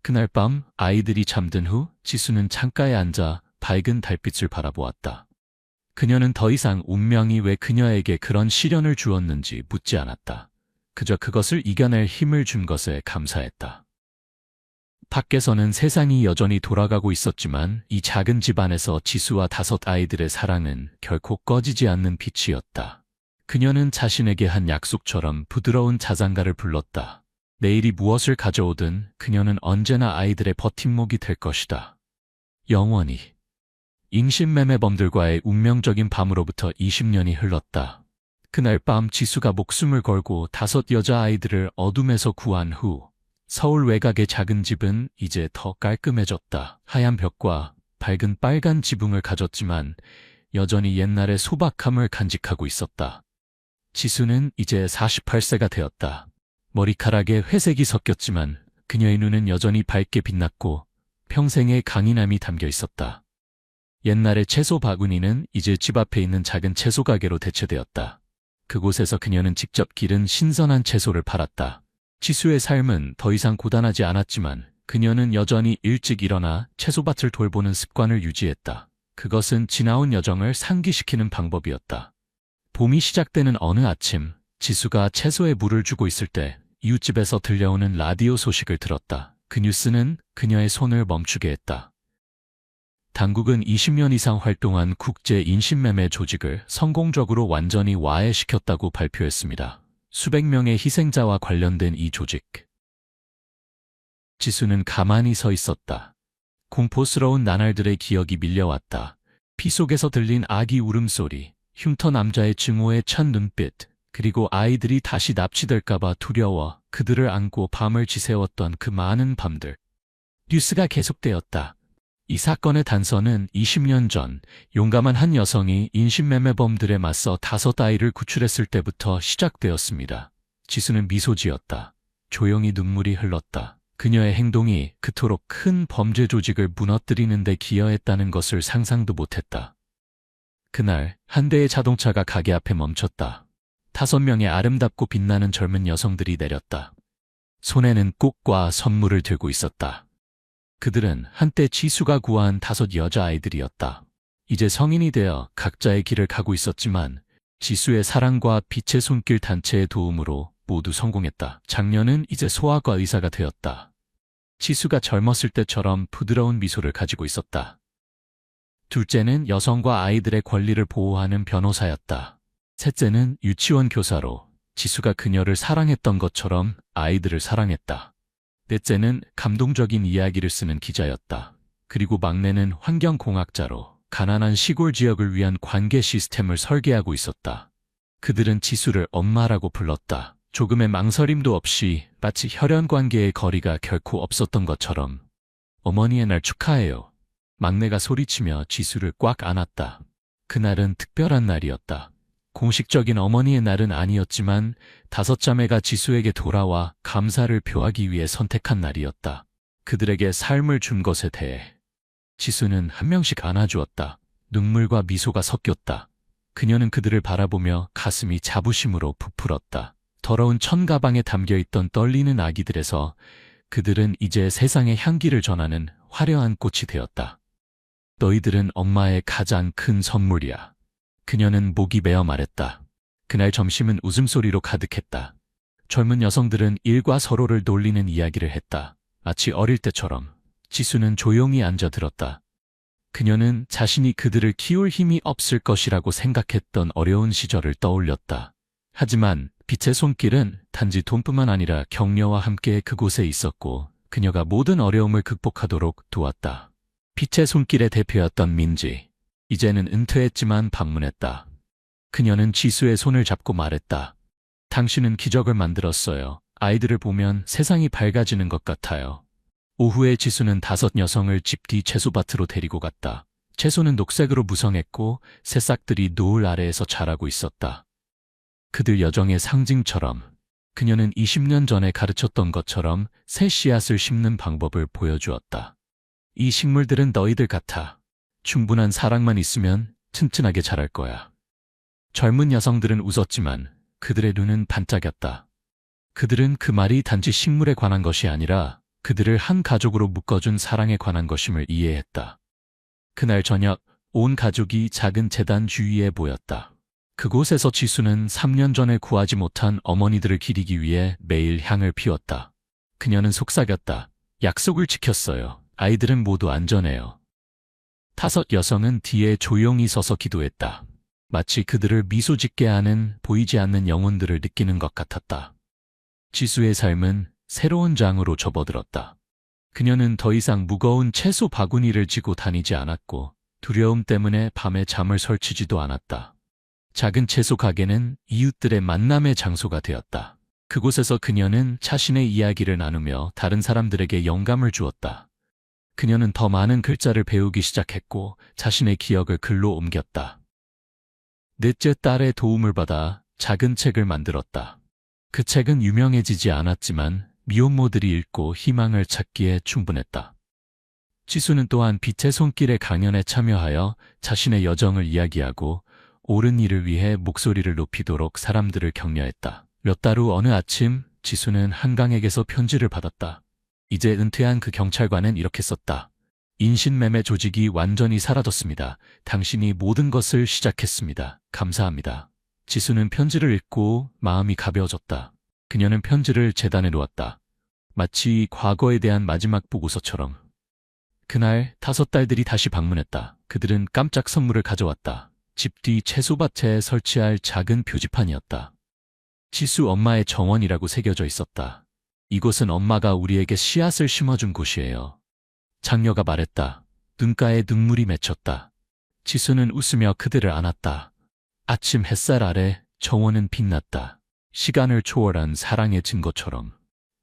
[SPEAKER 1] 그날 밤 아이들이 잠든 후 지수는 창가에 앉아 밝은 달빛을 바라보았다. 그녀는 더 이상 운명이 왜 그녀에게 그런 시련을 주었는지 묻지 않았다. 그저 그것을 이겨낼 힘을 준 것에 감사했다. 밖에서는 세상이 여전히 돌아가고 있었지만 이 작은 집 안에서 지수와 5 아이들의 사랑은 결코 꺼지지 않는 빛이었다. 그녀는 자신에게 한 약속처럼 부드러운 자장가를 불렀다. 내일이 무엇을 가져오든 그녀는 언제나 아이들의 버팀목이 될 것이다. 영원히. 인신매매범들과의 운명적인 밤으로부터 20년이 흘렀다. 그날 밤 지수가 목숨을 걸고 5 여자아이들을 어둠에서 구한 후 서울 외곽의 작은 집은 이제 더 깔끔해졌다. 하얀 벽과 밝은 빨간 지붕을 가졌지만 여전히 옛날의 소박함을 간직하고 있었다. 지수는 이제 48세가 되었다. 머리카락에 회색이 섞였지만 그녀의 눈은 여전히 밝게 빛났고 평생의 강인함이 담겨 있었다. 옛날의 채소 바구니는 이제 집 앞에 있는 작은 채소 가게로 대체되었다. 그곳에서 그녀는 직접 기른 신선한 채소를 팔았다. 지수의 삶은 더 이상 고단하지 않았지만 그녀는 여전히 일찍 일어나 채소밭을 돌보는 습관을 유지했다. 그것은 지나온 여정을 상기시키는 방법이었다. 봄이 시작되는 어느 아침, 지수가 채소에 물을 주고 있을 때 이웃집에서 들려오는 라디오 소식을 들었다. 그 뉴스는 그녀의 손을 멈추게 했다. 당국은 20년 이상 활동한 국제 인신매매 조직을 성공적으로 완전히 와해시켰다고 발표했습니다. 수백 명의 희생자와 관련된 이 조직. 지수는 가만히 서 있었다. 공포스러운 나날들의 기억이 밀려왔다. 피 속에서 들린 아기 울음소리, 흉터 남자의 증오에 찬 눈빛, 그리고 아이들이 다시 납치될까봐 두려워 그들을 안고 밤을 지새웠던 그 많은 밤들. 뉴스가 계속되었다. 이 사건의 단서는 20년 전 용감한 한 여성이 인신매매범들에 맞서 5아이를 구출했을 때부터 시작되었습니다. 지수는 미소 지었다. 조용히 눈물이 흘렀다. 그녀의 행동이 그토록 큰 범죄 조직을 무너뜨리는 데 기여했다는 것을 상상도 못했다. 그날 한 대의 자동차가 가게 앞에 멈췄다. 5명의 아름답고 빛나는 젊은 여성들이 내렸다. 손에는 꽃과 선물을 들고 있었다. 그들은 한때 지수가 구한 5 여자아이들이었다. 이제 성인이 되어 각자의 길을 가고 있었지만 지수의 사랑과 빛의 손길 단체의 도움으로 모두 성공했다. 장녀는 이제 소아과 의사가 되었다. 지수가 젊었을 때처럼 부드러운 미소를 가지고 있었다. 둘째는 여성과 아이들의 권리를 보호하는 변호사였다. 셋째는 유치원 교사로 지수가 그녀를 사랑했던 것처럼 아이들을 사랑했다. 넷째는 감동적인 이야기를 쓰는 기자였다. 그리고 막내는 환경공학자로 가난한 시골 지역을 위한 관계 시스템을 설계하고 있었다. 그들은 지수를 엄마라고 불렀다. 조금의 망설임도 없이 마치 혈연 관계의 거리가 결코 없었던 것처럼. 어머니의 날 축하해요. 막내가 소리치며 지수를 꽉 안았다. 그날은 특별한 날이었다. 공식적인 어머니의 날은 아니었지만 5 자매가 지수에게 돌아와 감사를 표하기 위해 선택한 날이었다. 그들에게 삶을 준 것에 대해 지수는 한 명씩 안아주었다. 눈물과 미소가 섞였다. 그녀는 그들을 바라보며 가슴이 자부심으로 부풀었다. 더러운 천가방에 담겨있던 떨리는 아기들에서 그들은 이제 세상의 향기를 전하는 화려한 꽃이 되었다. 너희들은 엄마의 가장 큰 선물이야. 그녀는 목이 메어 말했다. 그날 점심은 웃음소리로 가득했다. 젊은 여성들은 일과 서로를 놀리는 이야기를 했다. 마치 어릴 때처럼. 지수는 조용히 앉아 들었다. 그녀는 자신이 그들을 키울 힘이 없을 것이라고 생각했던 어려운 시절을 떠올렸다. 하지만 빛의 손길은 단지 돈뿐만 아니라 격려와 함께 그곳에 있었고 그녀가 모든 어려움을 극복하도록 도왔다. 빛의 손길의 대표였던 민지. 이제는 은퇴했지만 방문했다. 그녀는 지수의 손을 잡고 말했다. 당신은 기적을 만들었어요. 아이들을 보면 세상이 밝아지는 것 같아요. 오후에 지수는 5 여성을 집 뒤 채소밭으로 데리고 갔다. 채소는 녹색으로 무성했고 새싹들이 노을 아래에서 자라고 있었다. 그들 여정의 상징처럼 그녀는 20년 전에 가르쳤던 것처럼 새 씨앗을 심는 방법을 보여주었다. 이 식물들은 너희들 같아. 충분한 사랑만 있으면 튼튼하게 자랄 거야. 젊은 여성들은 웃었지만 그들의 눈은 반짝였다. 그들은 그 말이 단지 식물에 관한 것이 아니라 그들을 한 가족으로 묶어준 사랑에 관한 것임을 이해했다. 그날 저녁 온 가족이 작은 제단 주위에 모였다. 그곳에서 지수는 3년 전에 구하지 못한 어머니들을 기리기 위해 매일 향을 피웠다. 그녀는 속삭였다. 약속을 지켰어요. 아이들은 모두 안전해요. 5 여성은 뒤에 조용히 서서 기도했다. 마치 그들을 미소 짓게 하는 보이지 않는 영혼들을 느끼는 것 같았다. 지수의 삶은 새로운 장으로 접어들었다. 그녀는 더 이상 무거운 채소 바구니를 지고 다니지 않았고 두려움 때문에 밤에 잠을 설치지도 않았다. 작은 채소 가게는 이웃들의 만남의 장소가 되었다. 그곳에서 그녀는 자신의 이야기를 나누며 다른 사람들에게 영감을 주었다. 그녀는 더 많은 글자를 배우기 시작했고 자신의 기억을 글로 옮겼다. 넷째 딸의 도움을 받아 작은 책을 만들었다. 그 책은 유명해지지 않았지만 미혼모들이 읽고 희망을 찾기에 충분했다. 지수는 또한 빛의 손길의 강연에 참여하여 자신의 여정을 이야기하고 옳은 일을 위해 목소리를 높이도록 사람들을 격려했다. 몇 달 후 어느 아침 지수는 한강에게서 편지를 받았다. 이제 은퇴한 그 경찰관은 이렇게 썼다. 인신매매 조직이 완전히 사라졌습니다. 당신이 모든 것을 시작했습니다. 감사합니다. 지수는 편지를 읽고 마음이 가벼워졌다. 그녀는 편지를 재단에 놓았다. 마치 과거에 대한 마지막 보고서처럼. 그날 5 딸들이 다시 방문했다. 그들은 깜짝 선물을 가져왔다. 집 뒤 채소밭에 설치할 작은 표지판이었다. 지수 엄마의 정원이라고 새겨져 있었다. 이곳은 엄마가 우리에게 씨앗을 심어준 곳이에요. 장녀가 말했다. 눈가에 눈물이 맺혔다. 지수는 웃으며 그들을 안았다. 아침 햇살 아래 정원은 빛났다. 시간을 초월한 사랑의 증거처럼.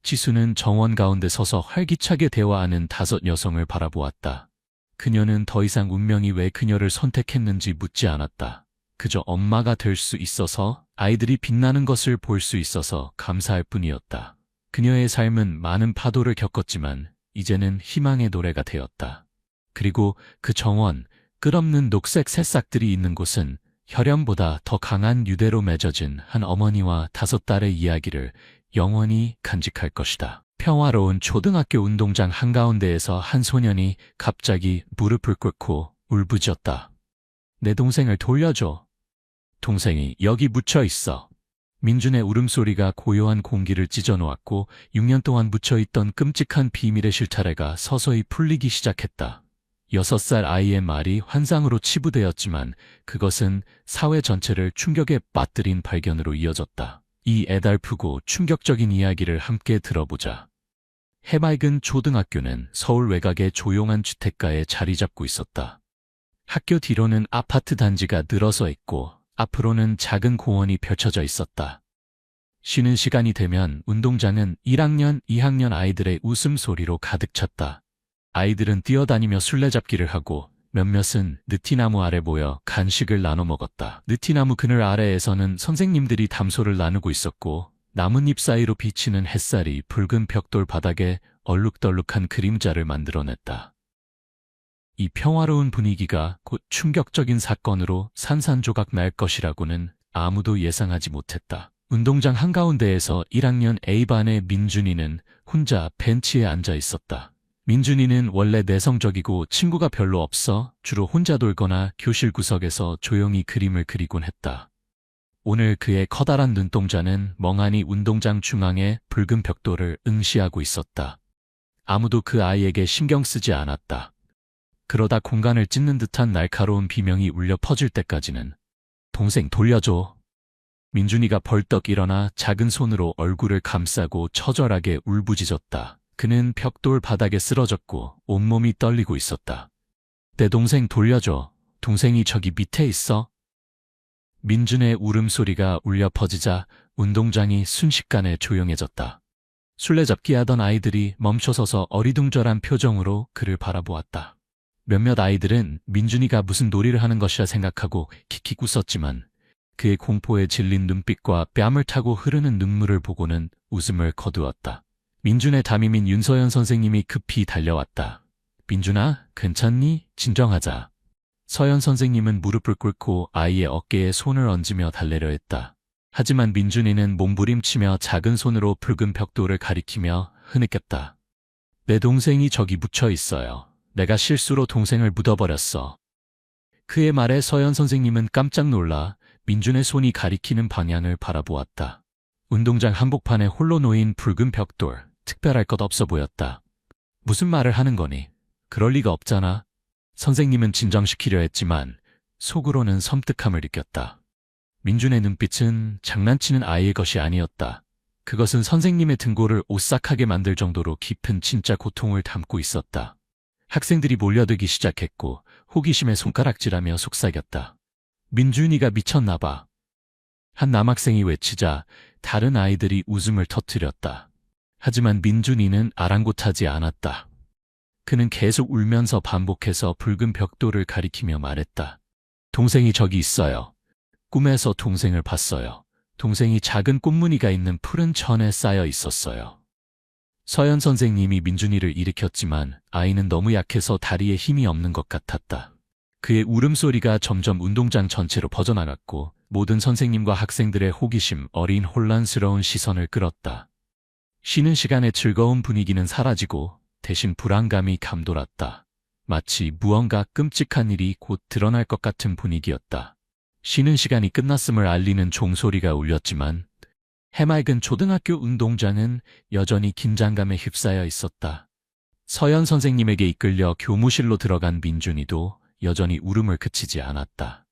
[SPEAKER 1] 지수는 정원 가운데 서서 활기차게 대화하는 5 여성을 바라보았다. 그녀는 더 이상 운명이 왜 그녀를 선택했는지 묻지 않았다. 그저 엄마가 될 수 있어서, 아이들이 빛나는 것을 볼 수 있어서 감사할 뿐이었다. 그녀의 삶은 많은 파도를 겪었지만 이제는 희망의 노래가 되었다. 그리고 그 정원, 끝없는 녹색 새싹들이 있는 곳은 혈연보다 더 강한 유대로 맺어진 한 어머니와 5 딸의 이야기를 영원히 간직할 것이다. 평화로운 초등학교 운동장 한가운데에서 한 소년이 갑자기 무릎을 꿇고 울부짖었다. 내 동생을 돌려줘. 동생이 여기 묻혀 있어. 민준의 울음소리가 고요한 공기를 찢어놓았고 6년 동안 묻혀있던 끔찍한 비밀의 실타래가 서서히 풀리기 시작했다. 6살 아이의 말이 환상으로 치부되었지만 그것은 사회 전체를 충격에 빠뜨린 발견으로 이어졌다. 이 애달프고 충격적인 이야기를 함께 들어보자. 해맑은 초등학교는 서울 외곽의 조용한 주택가에 자리 잡고 있었다. 학교 뒤로는 아파트 단지가 늘어서 있고 앞으로는 작은 공원이 펼쳐져 있었다. 쉬는 시간이 되면 운동장은 1학년, 2학년 아이들의 웃음소리로 가득 찼다. 아이들은 뛰어다니며 술래잡기를 하고 몇몇은 느티나무 아래 모여 간식을 나눠 먹었다. 느티나무 그늘 아래에서는 선생님들이 담소를 나누고 있었고 나뭇잎 사이로 비치는 햇살이 붉은 벽돌 바닥에 얼룩덜룩한 그림자를 만들어냈다. 이 평화로운 분위기가 곧 충격적인 사건으로 산산조각 날 것이라고는 아무도 예상하지 못했다. 운동장 한가운데에서 1학년 A반의 민준이는 혼자 벤치에 앉아 있었다. 민준이는 원래 내성적이고 친구가 별로 없어 주로 혼자 놀거나 교실 구석에서 조용히 그림을 그리곤 했다. 오늘 그의 커다란 눈동자는 멍하니 운동장 중앙의 붉은 벽돌을 응시하고 있었다. 아무도 그 아이에게 신경 쓰지 않았다. 그러다 공간을 찢는 듯한 날카로운 비명이 울려 퍼질 때까지는 동생 돌려줘. 민준이가 벌떡 일어나 작은 손으로 얼굴을 감싸고 처절하게 울부짖었다. 그는 벽돌 바닥에 쓰러졌고 온몸이 떨리고 있었다. 내 동생 돌려줘. 동생이 저기 밑에 있어. 민준의 울음소리가 울려 퍼지자 운동장이 순식간에 조용해졌다. 술래잡기 하던 아이들이 멈춰서서 어리둥절한 표정으로 그를 바라보았다. 몇몇 아이들은 민준이가 무슨 놀이를 하는 것이라 생각하고 킥킥 웃었지만 그의 공포에 질린 눈빛과 뺨을 타고 흐르는 눈물을 보고는 웃음을 거두었다. 민준의 담임인 윤서연 선생님이 급히 달려왔다. 민준아, 괜찮니? 진정하자. 서연 선생님은 무릎을 꿇고 아이의 어깨에 손을 얹으며 달래려 했다. 하지만 민준이는 몸부림치며 작은 손으로 붉은 벽돌을 가리키며 흐느꼈다. 내 동생이 저기 묻혀 있어요. 내가 실수로 동생을 묻어버렸어. 그의 말에 서연 선생님은 깜짝 놀라 민준의 손이 가리키는 방향을 바라보았다. 운동장 한복판에 홀로 놓인 붉은 벽돌, 특별할 것 없어 보였다. 무슨 말을 하는 거니? 그럴 리가 없잖아. 선생님은 진정시키려 했지만 속으로는 섬뜩함을 느꼈다. 민준의 눈빛은 장난치는 아이의 것이 아니었다. 그것은 선생님의 등골을 오싹하게 만들 정도로 깊은 진짜 고통을 담고 있었다. 학생들이 몰려들기 시작했고 호기심에 손가락질하며 속삭였다. 민준이가 미쳤나 봐. 한 남학생이 외치자 다른 아이들이 웃음을 터뜨렸다. 하지만 민준이는 아랑곳하지 않았다. 그는 계속 울면서 반복해서 붉은 벽돌을 가리키며 말했다. 동생이 저기 있어요. 꿈에서 동생을 봤어요. 동생이 작은 꽃무늬가 있는 푸른 천에 쌓여 있었어요. 서연 선생님이 민준이를 일으켰지만 아이는 너무 약해서 다리에 힘이 없는 것 같았다. 그의 울음소리가 점점 운동장 전체로 퍼져나갔고 모든 선생님과 학생들의 호기심 어린 혼란스러운 시선을 끌었다. 쉬는 시간의 즐거운 분위기는 사라지고 대신 불안감이 감돌았다. 마치 무언가 끔찍한 일이 곧 드러날 것 같은 분위기였다. 쉬는 시간이 끝났음을 알리는 종소리가 울렸지만 해맑은 초등학교 운동장은 여전히 긴장감에 휩싸여 있었다. 서연 선생님에게 이끌려 교무실로 들어간 민준이도 여전히 울음을 그치지 않았다.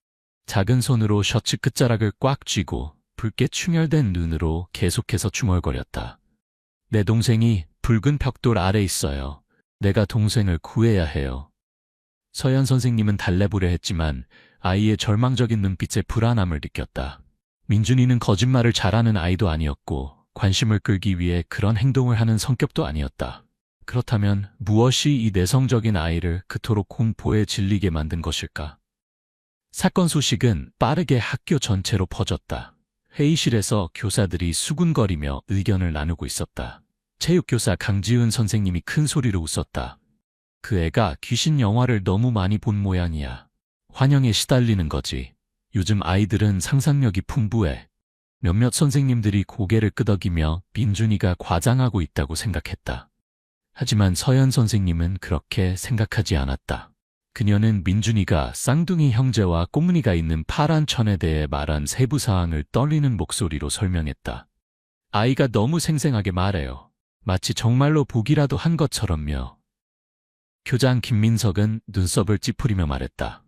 [SPEAKER 1] 작은 손으로 셔츠 끝자락을 꽉 쥐고 붉게 충혈된 눈으로 계속해서 중얼거렸다. 내 동생이 붉은 벽돌 아래 있어요. 내가 동생을 구해야 해요. 서연 선생님은 달래보려 했지만 아이의 절망적인 눈빛에 불안함을 느꼈다. 민준이는 거짓말을 잘하는 아이도 아니었고 관심을 끌기 위해 그런 행동을 하는 성격도 아니었다. 그렇다면 무엇이 이 내성적인 아이를 그토록 공포에 질리게 만든 것일까? 사건 소식은 빠르게 학교 전체로 퍼졌다. 회의실에서 교사들이 수군거리며 의견을 나누고 있었다. 체육교사 강지은 선생님이 큰 소리로 웃었다. 그 애가 귀신 영화를 너무 많이 본 모양이야. 환영에 시달리는 거지. 요즘 아이들은 상상력이 풍부해. 몇몇 선생님들이 고개를 끄덕이며 민준이가 과장하고 있다고 생각했다. 하지만 서연 선생님은 그렇게 생각하지 않았다. 그녀는 민준이가 쌍둥이 형제와 꽃무늬가 있는 파란 천에 대해 말한 세부 사항을 떨리는 목소리로 설명했다. 아이가 너무 생생하게 말해요. 마치 정말로 보기라도 한 것처럼요. 교장 김민석은 눈썹을 찌푸리며 말했다.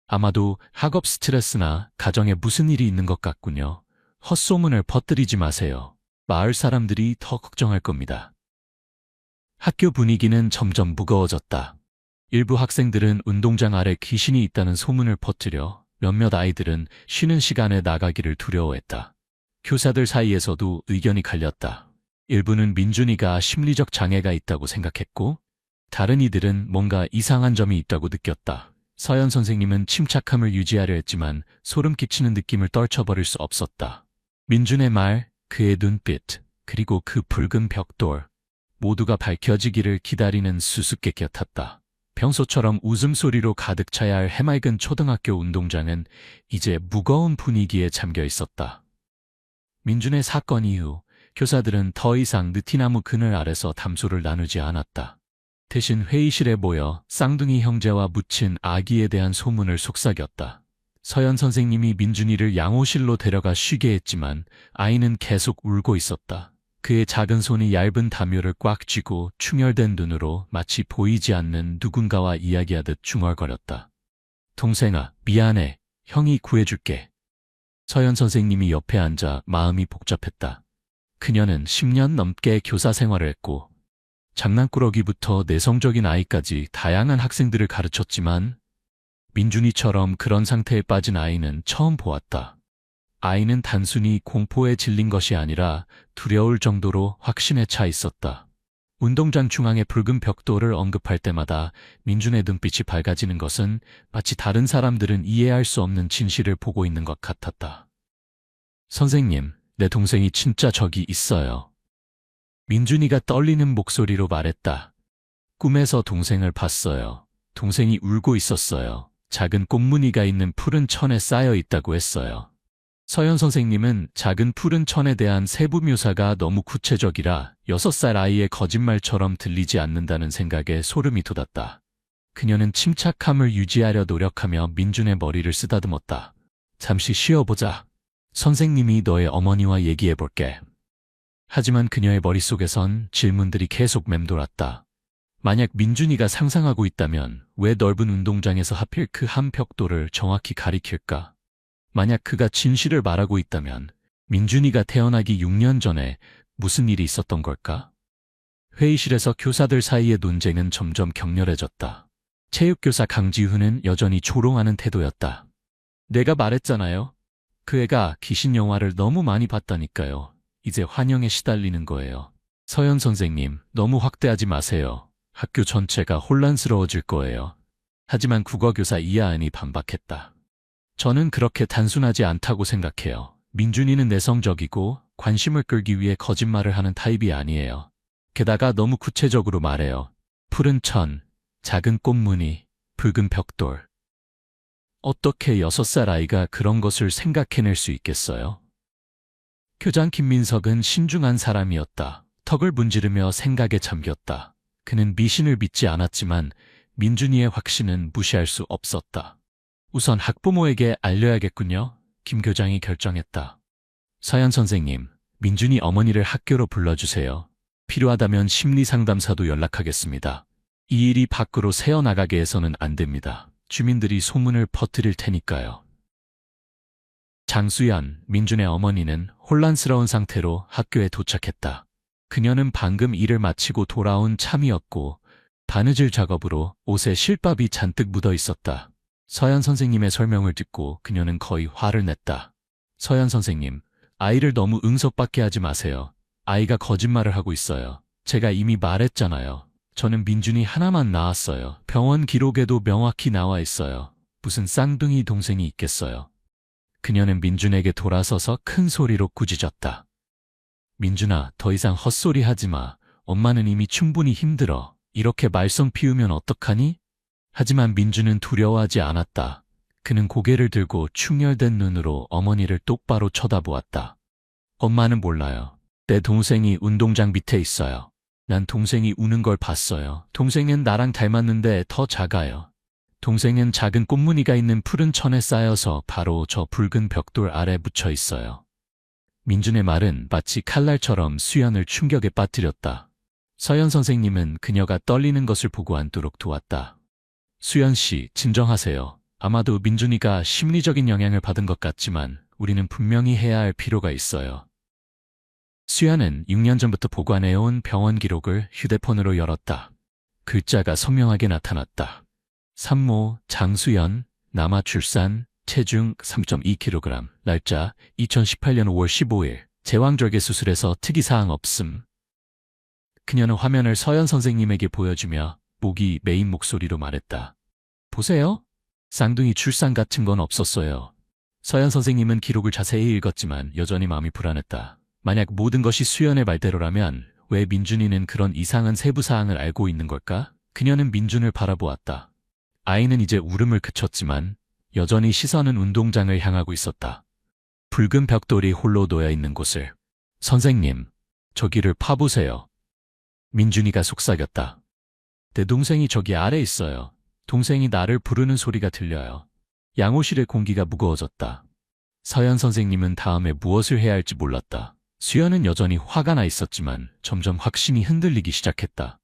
[SPEAKER 1] 아마도 학업 스트레스나 가정에 무슨 일이 있는 것 같군요. 헛소문을 퍼뜨리지 마세요. 마을 사람들이 더 걱정할 겁니다. 학교 분위기는 점점 무거워졌다. 일부 학생들은 운동장 아래 귀신이 있다는 소문을 퍼뜨려 몇몇 아이들은 쉬는 시간에 나가기를 두려워했다. 교사들 사이에서도 의견이 갈렸다. 일부는 민준이가 심리적 장애가 있다고 생각했고, 다른 이들은 뭔가 이상한 점이 있다고 느꼈다. 서연 선생님은 침착함을 유지하려 했지만 소름 끼치는 느낌을 떨쳐버릴 수 없었다. 민준의 말, 그의 눈빛, 그리고 그 붉은 벽돌, 모두가 밝혀지기를 기다리는 수수께끼 같았다. 평소처럼 웃음소리로 가득 차야 할 해맑은 초등학교 운동장은 이제 무거운 분위기에 잠겨 있었다. 민준의 사건 이후 교사들은 더 이상 느티나무 그늘 아래서 담소를 나누지 않았다. 대신 회의실에 모여 쌍둥이 형제와 묻힌 아기에 대한 소문을 속삭였다. 서연 선생님이 민준이를 양호실로 데려가 쉬게 했지만 아이는 계속 울고 있었다. 그의 작은 손이 얇은 담요를 꽉 쥐고 충혈된 눈으로 마치 보이지 않는 누군가와 이야기하듯 중얼거렸다. 동생아, 미안해. 형이 구해줄게. 서연 선생님이 옆에 앉아 마음이 복잡했다. 그녀는 10년 넘게 교사 생활을 했고 장난꾸러기부터 내성적인 아이까지 다양한 학생들을 가르쳤지만 민준이처럼 그런 상태에 빠진 아이는 처음 보았다. 아이는 단순히 공포에 질린 것이 아니라 두려울 정도로 확신에 차 있었다. 운동장 중앙의 붉은 벽돌을 언급할 때마다 민준의 눈빛이 밝아지는 것은 마치 다른 사람들은 이해할 수 없는 진실을 보고 있는 것 같았다. 선생님, 내 동생이 진짜 저기 있어요. 민준이가 떨리는 목소리로 말했다. 꿈에서 동생을 봤어요. 동생이 울고 있었어요. 작은 꽃무늬가 있는 푸른 천에 쌓여 있다고 했어요. 서연 선생님은 작은 푸른 천에 대한 세부 묘사가 너무 구체적이라 6살 아이의 거짓말처럼 들리지 않는다는 생각에 소름이 돋았다. 그녀는 침착함을 유지하려 노력하며 민준의 머리를 쓰다듬었다. 잠시 쉬어보자. 선생님이 너의 어머니와 얘기해볼게. 하지만 그녀의 머릿속에선 질문들이 계속 맴돌았다. 만약 민준이가 상상하고 있다면 왜 넓은 운동장에서 하필 그 한 벽돌을 정확히 가리킬까? 만약 그가 진실을 말하고 있다면 민준이가 태어나기 6년 전에 무슨 일이 있었던 걸까? 회의실에서 교사들 사이의 논쟁은 점점 격렬해졌다. 체육교사 강지훈은 여전히 조롱하는 태도였다. 내가 말했잖아요. 그 애가 귀신 영화를 너무 많이 봤다니까요. 이제 환영에 시달리는 거예요. 서연 선생님, 너무 확대하지 마세요. 학교 전체가 혼란스러워질 거예요. 하지만 국어교사 이하은이 반박했다. 저는 그렇게 단순하지 않다고 생각해요. 민준이는 내성적이고 관심을 끌기 위해 거짓말을 하는 타입이 아니에요. 게다가 너무 구체적으로 말해요. 푸른 천, 작은 꽃무늬, 붉은 벽돌. 어떻게 6살 아이가 그런 것을 생각해낼 수 있겠어요? 교장 김민석은 신중한 사람이었다. 턱을 문지르며 생각에 잠겼다. 그는 미신을 믿지 않았지만 민준이의 확신은 무시할 수 없었다. 우선 학부모에게 알려야겠군요. 김 교장이 결정했다. 서연 선생님, 민준이 어머니를 학교로 불러주세요. 필요하다면 심리상담사도 연락하겠습니다. 이 일이 밖으로 새어나가게 해서는 안 됩니다. 주민들이 소문을 퍼뜨릴 테니까요. 장수연, 민준의 어머니는 혼란스러운 상태로 학교에 도착했다. 그녀는 방금 일을 마치고 돌아온 참이었고 바느질 작업으로 옷에 실밥이 잔뜩 묻어 있었다. 서연 선생님의 설명을 듣고 그녀는 거의 화를 냈다. 서연 선생님, 아이를 너무 응석받게 하지 마세요. 아이가 거짓말을 하고 있어요. 제가 이미 말했잖아요. 저는 민준이 하나만 낳았어요. 병원 기록에도 명확히 나와 있어요. 무슨 쌍둥이 동생이 있겠어요. 그녀는 민준에게 돌아서서 큰 소리로 꾸짖었다. 민준아, 더 이상 헛소리 하지 마. 엄마는 이미 충분히 힘들어. 이렇게 말썽 피우면 어떡하니? 하지만 민준은 두려워하지 않았다. 그는 고개를 들고 충혈된 눈으로 어머니를 똑바로 쳐다보았다. 엄마는 몰라요. 내 동생이 운동장 밑에 있어요. 난 동생이 우는 걸 봤어요. 동생은 나랑 닮았는데 더 작아요. 동생은 작은 꽃무늬가 있는 푸른 천에 쌓여서 바로 저 붉은 벽돌 아래 묻혀 있어요. 민준의 말은 마치 칼날처럼 수연을 충격에 빠뜨렸다. 서연 선생님은 그녀가 떨리는 것을 보고 않도록 도왔다. 수연 씨, 진정하세요. 아마도 민준이가 심리적인 영향을 받은 것 같지만 우리는 분명히 해야 할 필요가 있어요. 수연은 6년 전부터 보관해온 병원 기록을 휴대폰으로 열었다. 글자가 선명하게 나타났다. 산모 장수연, 남아 출산, 체중 3.2kg, 날짜 2018년 5월 15일, 제왕절개 수술에서 특이사항 없음. 그녀는 화면을 서연 선생님에게 보여주며 목이 메인 목소리로 말했다. 보세요. 쌍둥이 출산 같은 건 없었어요. 서연 선생님은 기록을 자세히 읽었지만 여전히 마음이 불안했다. 만약 모든 것이 수연의 말대로라면 왜 민준이는 그런 이상한 세부사항을 알고 있는 걸까? 그녀는 민준을 바라보았다. 아이는 이제 울음을 그쳤지만 여전히 시선은 운동장을 향하고 있었다. 붉은 벽돌이 홀로 놓여 있는 곳을. 선생님, 저기를 파보세요. 민준이가 속삭였다. 내 동생이 저기 아래 있어요. 동생이 나를 부르는 소리가 들려요. 양호실의 공기가 무거워졌다. 서연 선생님은 다음에 무엇을 해야 할지 몰랐다. 수연은 여전히 화가 나 있었지만 점점 확신이 흔들리기 시작했다.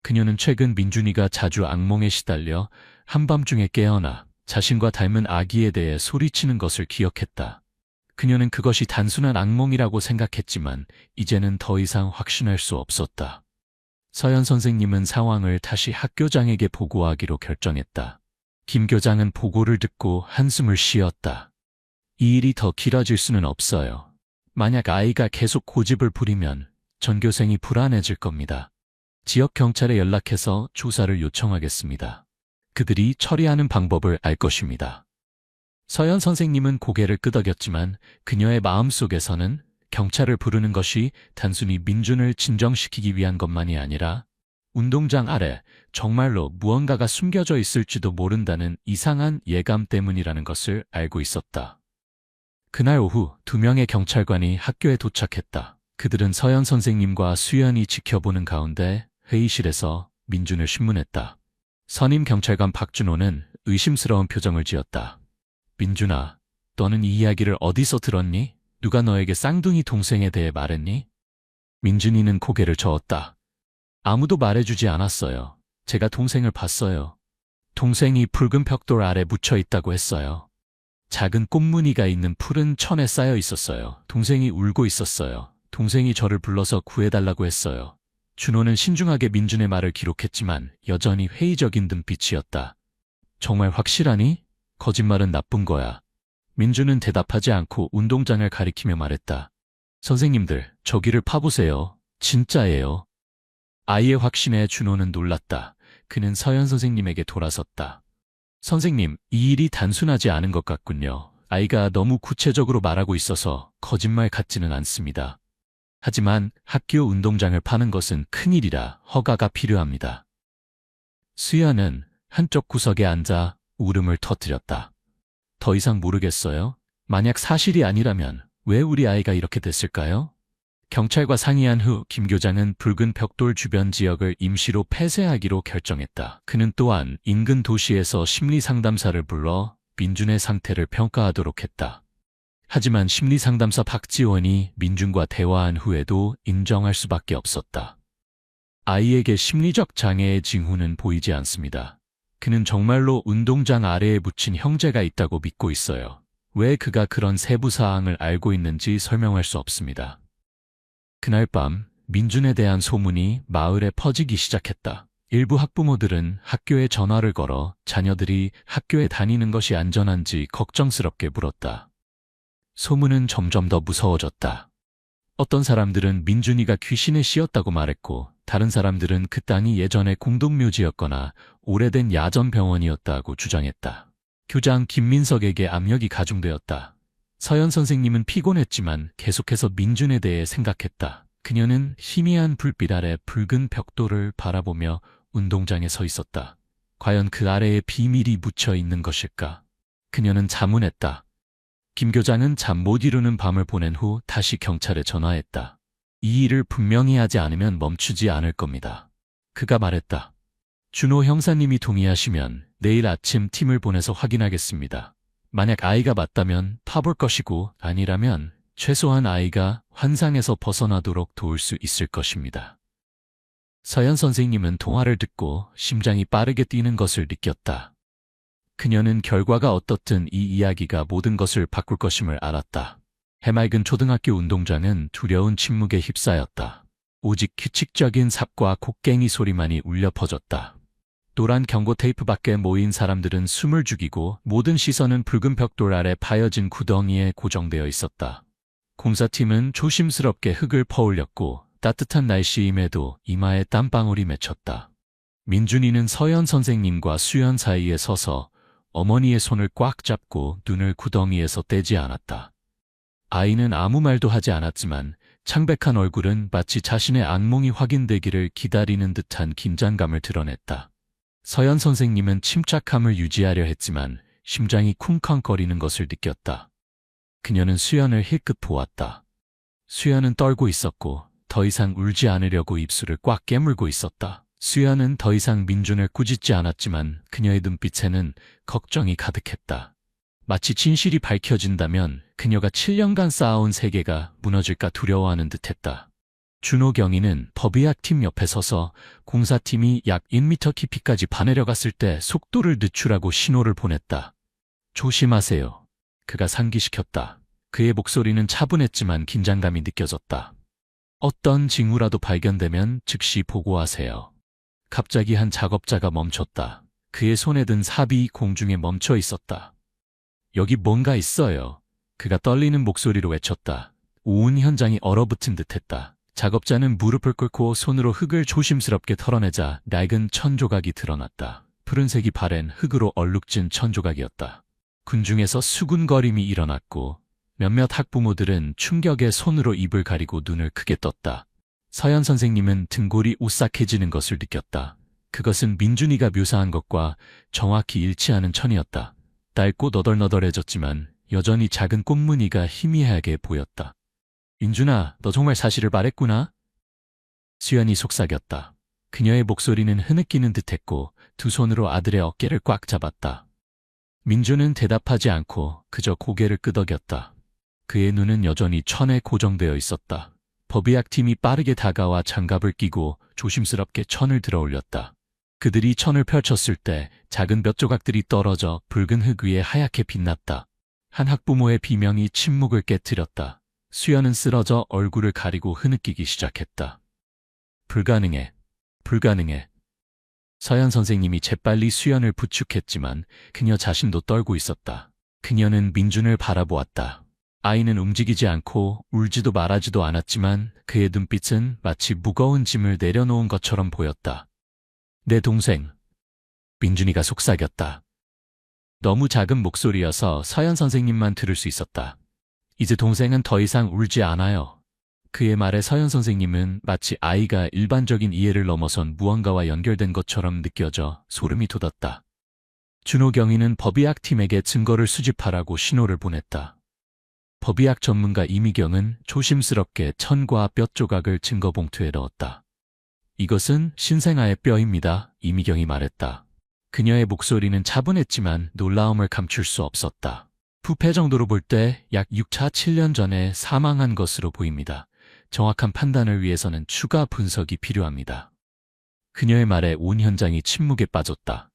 [SPEAKER 1] 그녀는 최근 민준이가 자주 악몽에 시달려 한밤중에 깨어나 자신과 닮은 아기에 대해 소리치는 것을 기억했다. 그녀는 그것이 단순한 악몽이라고 생각했지만 이제는 더 이상 확신할 수 없었다. 서연 선생님은 상황을 다시 학교장에게 보고하기로 결정했다. 김 교장은 보고를 듣고 한숨을 쉬었다. 이 일이 더 길어질 수는 없어요. 만약 아이가 계속 고집을 부리면 전교생이 불안해질 겁니다. 지역 경찰에 연락해서 조사를 요청하겠습니다. 그들이 처리하는 방법을 알 것입니다. 서연 선생님은 고개를 끄덕였지만 그녀의 마음속에서는 경찰을 부르는 것이 단순히 민준을 진정시키기 위한 것만이 아니라 운동장 아래 정말로 무언가가 숨겨져 있을지도 모른다는 이상한 예감 때문이라는 것을 알고 있었다. 그날 오후 2명의 경찰관이 학교에 도착했다. 그들은 서연 선생님과 수연이 지켜보는 가운데 회의실에서 민준을 신문했다. 선임 경찰관 박준호는 의심스러운 표정을 지었다. 민준아, 너는 이 이야기를 어디서 들었니? 누가 너에게 쌍둥이 동생에 대해 말했니? 민준이는 고개를 저었다. 아무도 말해주지 않았어요. 제가 동생을 봤어요. 동생이 붉은 벽돌 아래 묻혀 있다고 했어요. 작은 꽃무늬가 있는 푸른 천에 쌓여 있었어요. 동생이 울고 있었어요. 동생이 저를 불러서 구해달라고 했어요. 준호는 신중하게 민준의 말을 기록했지만 여전히 회의적인 눈빛이었다. 정말 확실하니? 거짓말은 나쁜 거야. 민준은 대답하지 않고 운동장을 가리키며 말했다. 선생님들, 저기를 파보세요. 진짜예요. 아이의 확신에 준호는 놀랐다. 그는 서연 선생님에게 돌아섰다. 선생님, 이 일이 단순하지 않은 것 같군요. 아이가 너무 구체적으로 말하고 있어서 거짓말 같지는 않습니다. 하지만 학교 운동장을 파는 것은 큰일이라 허가가 필요합니다. 수연은 한쪽 구석에 앉아 울음을 터뜨렸다. 더 이상 모르겠어요. 만약 사실이 아니라면 왜 우리 아이가 이렇게 됐을까요? 경찰과 상의한 후 김 교장은 붉은 벽돌 주변 지역을 임시로 폐쇄하기로 결정했다. 그는 또한 인근 도시에서 심리상담사를 불러 민준의 상태를 평가하도록 했다. 하지만 심리상담사 박지원이 민준과 대화한 후에도 인정할 수밖에 없었다. 아이에게 심리적 장애의 징후는 보이지 않습니다. 그는 정말로 운동장 아래에 묻힌 형제가 있다고 믿고 있어요. 왜 그가 그런 세부 사항을 알고 있는지 설명할 수 없습니다. 그날 밤 민준에 대한 소문이 마을에 퍼지기 시작했다. 일부 학부모들은 학교에 전화를 걸어 자녀들이 학교에 다니는 것이 안전한지 걱정스럽게 물었다. 소문은 점점 더 무서워졌다. 어떤 사람들은 민준이가 귀신에 씌었다고 말했고, 다른 사람들은 그 땅이 예전에 공동묘지였거나 오래된 야전병원이었다고 주장했다. 교장 김민석에게 압력이 가중되었다. 서연 선생님은 피곤했지만 계속해서 민준에 대해 생각했다. 그녀는 희미한 불빛 아래 붉은 벽돌을 바라보며 운동장에 서 있었다. 과연 그 아래에 비밀이 묻혀 있는 것일까? 그녀는 자문했다. 김 교장은 잠 못 이루는 밤을 보낸 후 다시 경찰에 전화했다. 이 일을 분명히 하지 않으면 멈추지 않을 겁니다. 그가 말했다. 준호 형사님이 동의하시면 내일 아침 팀을 보내서 확인하겠습니다. 만약 아이가 맞다면 파볼 것이고 아니라면 최소한 아이가 환상에서 벗어나도록 도울 수 있을 것입니다. 서연 선생님은 통화를 듣고 심장이 빠르게 뛰는 것을 느꼈다. 그녀는 결과가 어떻든 이 이야기가 모든 것을 바꿀 것임을 알았다. 해맑은 초등학교 운동장은 두려운 침묵에 휩싸였다. 오직 규칙적인 삽과 곡괭이 소리만이 울려 퍼졌다. 노란 경고 테이프 밖에 모인 사람들은 숨을 죽이고 모든 시선은 붉은 벽돌 아래 파여진 구덩이에 고정되어 있었다. 공사팀은 조심스럽게 흙을 퍼올렸고 따뜻한 날씨임에도 이마에 땀방울이 맺혔다. 민준이는 서연 선생님과 수연 사이에 서서 어머니의 손을 꽉 잡고 눈을 구덩이에서 떼지 않았다. 아이는 아무 말도 하지 않았지만 창백한 얼굴은 마치 자신의 악몽이 확인되기를 기다리는 듯한 긴장감을 드러냈다. 서연 선생님은 침착함을 유지하려 했지만 심장이 쿵쾅거리는 것을 느꼈다. 그녀는 수연을 힐끗 보았다. 수연은 떨고 있었고 더 이상 울지 않으려고 입술을 꽉 깨물고 있었다. 수연은 더 이상 민준을 꾸짖지 않았지만 그녀의 눈빛에는 걱정이 가득했다. 마치 진실이 밝혀진다면 그녀가 7년간 쌓아온 세계가 무너질까 두려워하는 듯했다. 준호 경위는 법의학팀 옆에 서서 공사팀이 약 1m 깊이까지 파내려갔을 때 속도를 늦추라고 신호를 보냈다. 조심하세요. 그가 상기시켰다. 그의 목소리는 차분했지만 긴장감이 느껴졌다. 어떤 징후라도 발견되면 즉시 보고하세요. 갑자기 한 작업자가 멈췄다. 그의 손에 든 삽이 공중에 멈춰 있었다. 여기 뭔가 있어요. 그가 떨리는 목소리로 외쳤다. 온 현장이 얼어붙은 듯했다. 작업자는 무릎을 꿇고 손으로 흙을 조심스럽게 털어내자 낡은 천조각이 드러났다. 푸른색이 바랜 흙으로 얼룩진 천조각이었다. 군중에서 수군거림이 일어났고 몇몇 학부모들은 충격에 손으로 입을 가리고 눈을 크게 떴다. 서연 선생님은 등골이 오싹해지는 것을 느꼈다. 그것은 민준이가 묘사한 것과 정확히 일치하는 천이었다. 낡고 너덜너덜해졌지만 여전히 작은 꽃무늬가 희미하게 보였다. 민준아, 너 정말 사실을 말했구나? 수연이 속삭였다. 그녀의 목소리는 흐느끼는 듯했고 두 손으로 아들의 어깨를 꽉 잡았다. 민준은 대답하지 않고 그저 고개를 끄덕였다. 그의 눈은 여전히 천에 고정되어 있었다. 법의학팀이 빠르게 다가와 장갑을 끼고 조심스럽게 천을 들어 올렸다. 그들이 천을 펼쳤을 때 작은 몇 조각들이 떨어져 붉은 흙 위에 하얗게 빛났다. 한 학부모의 비명이 침묵을 깨뜨렸다. 수연은 쓰러져 얼굴을 가리고 흐느끼기 시작했다. 불가능해. 불가능해. 서연 선생님이 재빨리 수연을 부축했지만 그녀 자신도 떨고 있었다. 그녀는 민준을 바라보았다. 아이는 움직이지 않고 울지도 말하지도 않았지만 그의 눈빛은 마치 무거운 짐을 내려놓은 것처럼 보였다. 내 동생. 민준이가 속삭였다. 너무 작은 목소리여서 서연 선생님만 들을 수 있었다. 이제 동생은 더 이상 울지 않아요. 그의 말에 서연 선생님은 마치 아이가 일반적인 이해를 넘어선 무언가와 연결된 것처럼 느껴져 소름이 돋았다. 준호 경위는 법의학팀에게 증거를 수집하라고 신호를 보냈다. 법의학 전문가 이미경은 조심스럽게 천과 뼈 조각을 증거 봉투에 넣었다. 이것은 신생아의 뼈입니다. 이미경이 말했다. 그녀의 목소리는 차분했지만 놀라움을 감출 수 없었다. 부패 정도로 볼 때 약 6차 7년 전에 사망한 것으로 보입니다. 정확한 판단을 위해서는 추가 분석이 필요합니다. 그녀의 말에 온 현장이 침묵에 빠졌다.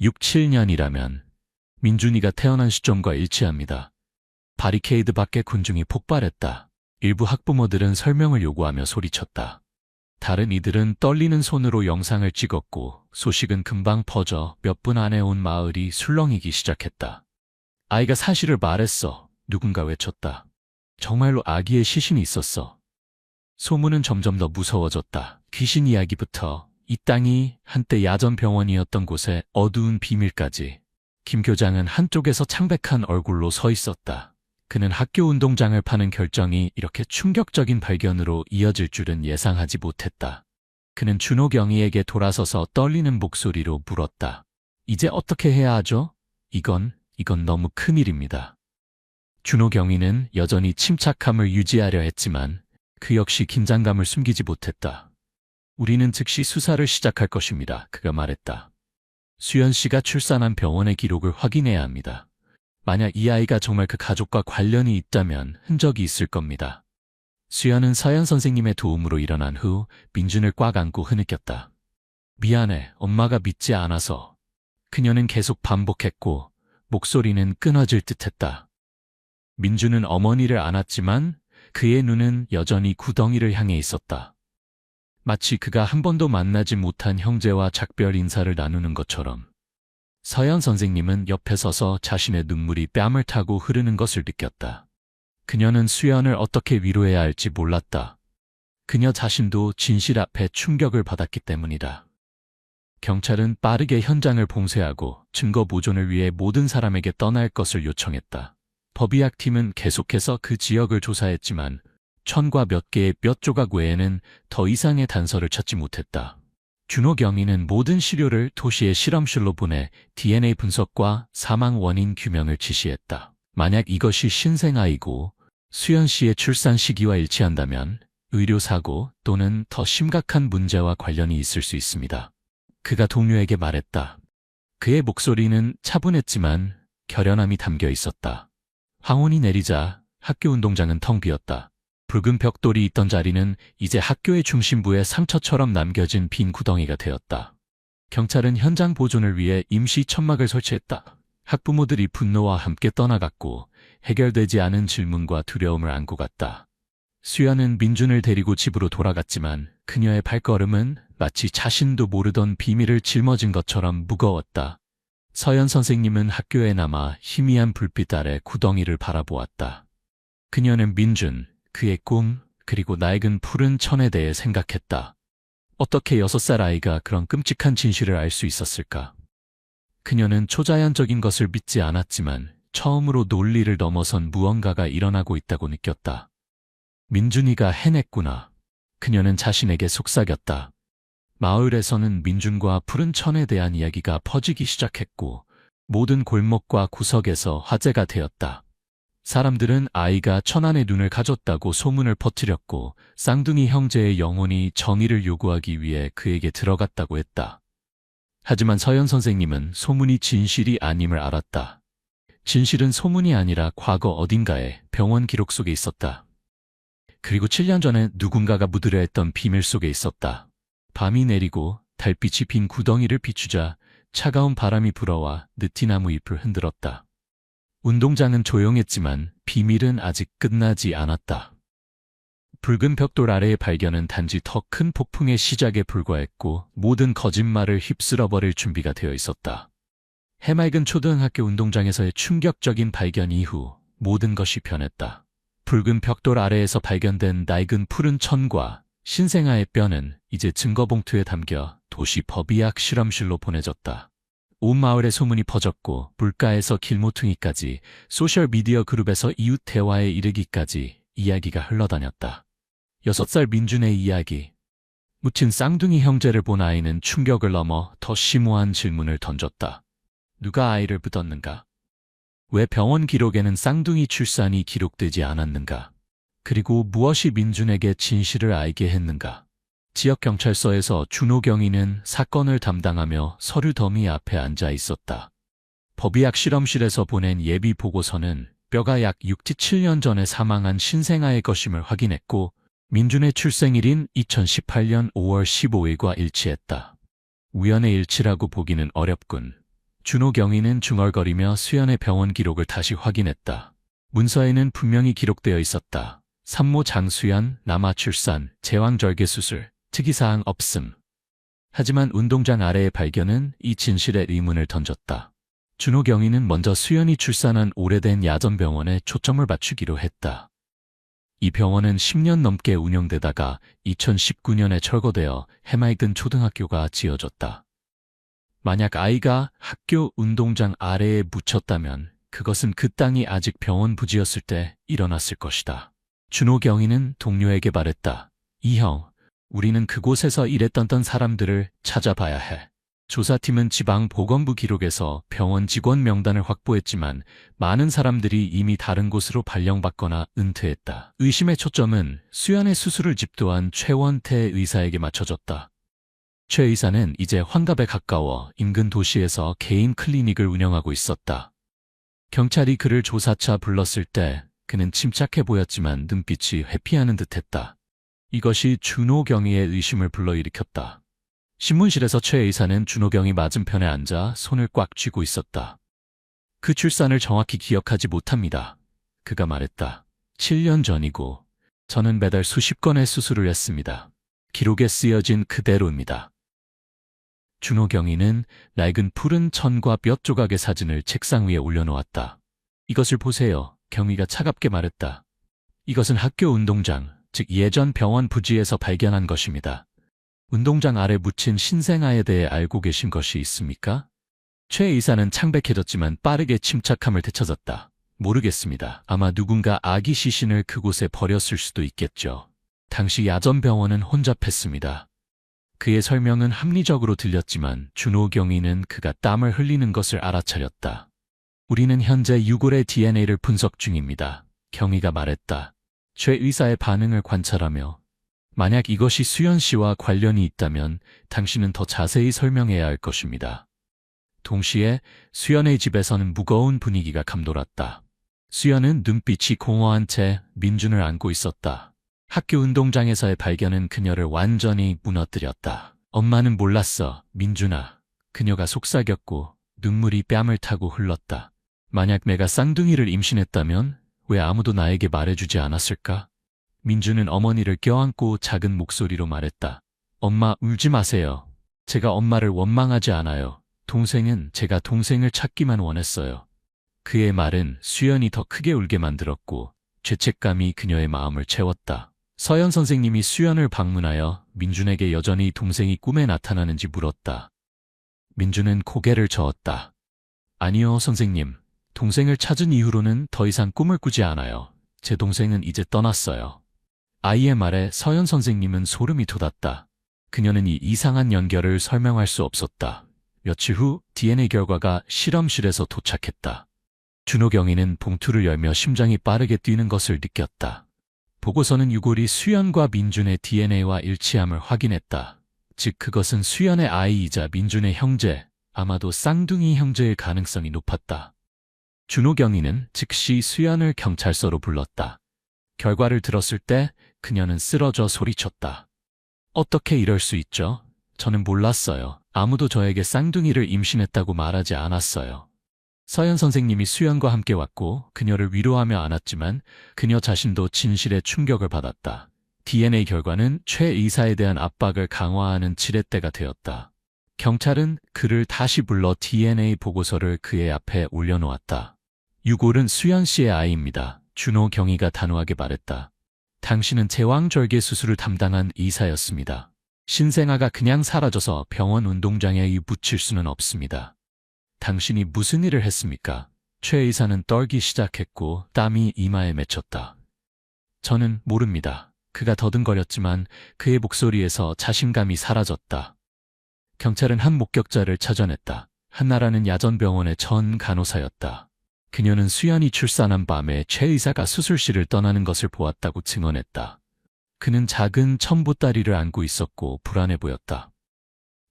[SPEAKER 1] 6, 7년이라면 민준이가 태어난 시점과 일치합니다. 바리케이드 밖에 군중이 폭발했다. 일부 학부모들은 설명을 요구하며 소리쳤다. 다른 이들은 떨리는 손으로 영상을 찍었고 소식은 금방 퍼져 몇 분 안에 온 마을이 술렁이기 시작했다. 아이가 사실을 말했어. 누군가 외쳤다. 정말로 아기의 시신이 있었어. 소문은 점점 더 무서워졌다. 귀신 이야기부터 이 땅이 한때 야전병원이었던 곳의 어두운 비밀까지. 김 교장은 한쪽에서 창백한 얼굴로 서 있었다. 그는 학교 운동장을 파는 결정이 이렇게 충격적인 발견으로 이어질 줄은 예상하지 못했다. 그는 준호 경위에게 돌아서서 떨리는 목소리로 물었다. 이제 어떻게 해야 하죠? 이건 너무 큰일입니다. 준호 경위는 여전히 침착함을 유지하려 했지만 그 역시 긴장감을 숨기지 못했다. 우리는 즉시 수사를 시작할 것입니다. 그가 말했다. 수연 씨가 출산한 병원의 기록을 확인해야 합니다. 만약 이 아이가 정말 그 가족과 관련이 있다면 흔적이 있을 겁니다. 수연은 서연 선생님의 도움으로 일어난 후 민준을 꽉 안고 흐느꼈다. 미안해, 엄마가 믿지 않아서. 그녀는 계속 반복했고 목소리는 끊어질 듯했다. 민준은 어머니를 안았지만 그의 눈은 여전히 구덩이를 향해 있었다. 마치 그가 한 번도 만나지 못한 형제와 작별 인사를 나누는 것처럼. 서연 선생님은 옆에 서서 자신의 눈물이 뺨을 타고 흐르는 것을 느꼈다. 그녀는 수연을 어떻게 위로해야 할지 몰랐다. 그녀 자신도 진실 앞에 충격을 받았기 때문이다. 경찰은 빠르게 현장을 봉쇄하고 증거 보존을 위해 모든 사람에게 떠날 것을 요청했다. 법의학팀은 계속해서 그 지역을 조사했지만 천과 몇 개의 뼈 조각 외에는 더 이상의 단서를 찾지 못했다. 준호 경위는 모든 시료를 도시의 실험실로 보내 DNA 분석과 사망 원인 규명을 지시했다. 만약 이것이 신생아이고 수연 씨의 출산 시기와 일치한다면 의료사고 또는 더 심각한 문제와 관련이 있을 수 있습니다. 그가 동료에게 말했다. 그의 목소리는 차분했지만 결연함이 담겨 있었다. 황혼이 내리자 학교 운동장은 텅 비었다. 붉은 벽돌이 있던 자리는 이제 학교의 중심부에 상처처럼 남겨진 빈 구덩이가 되었다. 경찰은 현장 보존을 위해 임시 천막을 설치했다. 학부모들이 분노와 함께 떠나갔고 해결되지 않은 질문과 두려움을 안고 갔다. 수연은 민준을 데리고 집으로 돌아갔지만 그녀의 발걸음은 마치 자신도 모르던 비밀을 짊어진 것처럼 무거웠다. 서연 선생님은 학교에 남아 희미한 불빛 아래 구덩이를 바라보았다. 그녀는 민준, 그의 꿈, 그리고 낡은 푸른 천에 대해 생각했다. 어떻게 6살 아이가 그런 끔찍한 진실을 알 수 있었을까? 그녀는 초자연적인 것을 믿지 않았지만 처음으로 논리를 넘어선 무언가가 일어나고 있다고 느꼈다. 민준이가 해냈구나. 그녀는 자신에게 속삭였다. 마을에서는 민준과 푸른 천에 대한 이야기가 퍼지기 시작했고 모든 골목과 구석에서 화제가 되었다. 사람들은 아이가 천안의 눈을 가졌다고 소문을 퍼뜨렸고 쌍둥이 형제의 영혼이 정의를 요구하기 위해 그에게 들어갔다고 했다. 하지만 서연 선생님은 소문이 진실이 아님을 알았다. 진실은 소문이 아니라 과거 어딘가에 병원 기록 속에 있었다. 그리고 7년 전에 누군가가 묻으려 했던 비밀 속에 있었다. 밤이 내리고 달빛이 빈 구덩이를 비추자 차가운 바람이 불어와 느티나무 잎을 흔들었다. 운동장은 조용했지만 비밀은 아직 끝나지 않았다. 붉은 벽돌 아래의 발견은 단지 더 큰 폭풍의 시작에 불과했고 모든 거짓말을 휩쓸어버릴 준비가 되어 있었다. 해맑은 초등학교 운동장에서의 충격적인 발견 이후 모든 것이 변했다. 붉은 벽돌 아래에서 발견된 낡은 푸른 천과 신생아의 뼈는 이제 증거봉투에 담겨 도시 법의학 실험실로 보내졌다. 온 마을에 소문이 퍼졌고 물가에서 길모퉁이까지 소셜미디어 그룹에서 이웃 대화에 이르기까지 이야기가 흘러다녔다. 6살 민준의 이야기. 묻힌 쌍둥이 형제를 본 아이는 충격을 넘어 더 심오한 질문을 던졌다. 누가 아이를 묻었는가? 왜 병원 기록에는 쌍둥이 출산이 기록되지 않았는가? 그리고 무엇이 민준에게 진실을 알게 했는가? 지역경찰서에서 준호 경위는 사건을 담당하며 서류 더미 앞에 앉아 있었다. 법의학 실험실에서 보낸 예비 보고서는 뼈가 약 6-7년 전에 사망한 신생아의 것임을 확인했고 민준의 출생일인 2018년 5월 15일과 일치했다. 우연의 일치라고 보기는 어렵군. 준호 경위는 중얼거리며 수연의 병원 기록을 다시 확인했다. 문서에는 분명히 기록되어 있었다. 산모 장수연, 남아 출산, 제왕절개 수술, 특이사항 없음. 하지만 운동장 아래의 발견은 이 진실에 의문을 던졌다. 준호 경위는 먼저 수연이 출산한 오래된 야전병원에 초점을 맞추기로 했다. 이 병원은 10년 넘게 운영되다가 2019년에 철거되어 해맑은 초등학교가 지어졌다. 만약 아이가 학교 운동장 아래에 묻혔다면 그것은 그 땅이 아직 병원 부지였을 때 일어났을 것이다. 준호 경위는 동료에게 말했다. 이형, 우리는 그곳에서 일했던 사람들을 찾아봐야 해. 조사팀은 지방보건부 기록에서 병원 직원 명단을 확보했지만 많은 사람들이 이미 다른 곳으로 발령받거나 은퇴했다. 의심의 초점은 수연의 수술을 집도한 최원태 의사에게 맞춰졌다. 최 의사는 이제 환갑에 가까워 인근 도시에서 개인 클리닉을 운영하고 있었다. 경찰이 그를 조사차 불렀을 때 그는 침착해 보였지만 눈빛이 회피하는 듯했다. 이것이 준호 경위의 의심을 불러일으켰다. 신문실에서 최 의사는 준호 경위 맞은편에 앉아 손을 꽉 쥐고 있었다. 그 출산을 정확히 기억하지 못합니다. 그가 말했다. 7년 전이고 저는 매달 수십 건의 수술을 했습니다. 기록에 쓰여진 그대로입니다. 준호 경위는 낡은 푸른 천과 뼈 조각의 사진을 책상 위에 올려놓았다. 이것을 보세요. 경위가 차갑게 말했다. 이것은 학교 운동장, 즉 예전 병원 부지에서 발견한 것입니다. 운동장 아래 묻힌 신생아에 대해 알고 계신 것이 있습니까? 최 의사는 창백해졌지만 빠르게 침착함을 되찾았다. 모르겠습니다. 아마 누군가 아기 시신을 그곳에 버렸을 수도 있겠죠. 당시 야전병원은 혼잡했습니다. 그의 설명은 합리적으로 들렸지만 준호 경위는 그가 땀을 흘리는 것을 알아차렸다. 우리는 현재 유골의 DNA를 분석 중입니다. 경위가 말했다. 최 의사의 반응을 관찰하며 만약 이것이 수연 씨와 관련이 있다면 당신은 더 자세히 설명해야 할 것입니다. 동시에 수연의 집에서는 무거운 분위기가 감돌았다. 수연은 눈빛이 공허한 채 민준을 안고 있었다. 학교 운동장에서의 발견은 그녀를 완전히 무너뜨렸다. 엄마는 몰랐어, 민준아. 그녀가 속삭였고 눈물이 뺨을 타고 흘렀다. 만약 내가 쌍둥이를 임신했다면 왜 아무도 나에게 말해주지 않았을까? 민준은 어머니를 껴안고 작은 목소리로 말했다. 엄마, 울지 마세요. 제가 엄마를 원망하지 않아요. 동생은 제가 동생을 찾기만 원했어요. 그의 말은 수연이 더 크게 울게 만들었고 죄책감이 그녀의 마음을 채웠다. 서연 선생님이 수연을 방문하여 민준에게 여전히 동생이 꿈에 나타나는지 물었다. 민준은 고개를 저었다. 아니요, 선생님. 동생을 찾은 이후로는 더 이상 꿈을 꾸지 않아요. 제 동생은 이제 떠났어요. 아이의 말에 서연 선생님은 소름이 돋았다. 그녀는 이 이상한 연결을 설명할 수 없었다. 며칠 후 DNA 결과가 실험실에서 도착했다. 준호 경위는 봉투를 열며 심장이 빠르게 뛰는 것을 느꼈다. 보고서는 유골이 수연과 민준의 DNA와 일치함을 확인했다. 즉 그것은 수연의 아이이자 민준의 형제, 아마도 쌍둥이 형제일 가능성이 높았다. 준호 경위는 즉시 수연을 경찰서로 불렀다. 결과를 들었을 때 그녀는 쓰러져 소리쳤다. 어떻게 이럴 수 있죠? 저는 몰랐어요. 아무도 저에게 쌍둥이를 임신했다고 말하지 않았어요. 서연 선생님이 수연과 함께 왔고 그녀를 위로하며 안았지만 그녀 자신도 진실에 충격을 받았다. DNA 결과는 최 의사에 대한 압박을 강화하는 지렛대가 되었다. 경찰은 그를 다시 불러 DNA 보고서를 그의 앞에 올려놓았다. 유골은 수연 씨의 아이입니다. 준호 경위가 단호하게 말했다. 당신은 제왕절개 수술을 담당한 의사였습니다. 신생아가 그냥 사라져서 병원 운동장에 묻힐 수는 없습니다. 당신이 무슨 일을 했습니까? 최 의사는 떨기 시작했고 땀이 이마에 맺혔다. 저는 모릅니다. 그가 더듬거렸지만 그의 목소리에서 자신감이 사라졌다. 경찰은 한 목격자를 찾아냈다. 한나라는 야전병원의 전 간호사였다. 그녀는 수연이 출산한 밤에 최 의사가 수술실을 떠나는 것을 보았다고 증언했다. 그는 작은 첨보다리를 안고 있었고 불안해 보였다.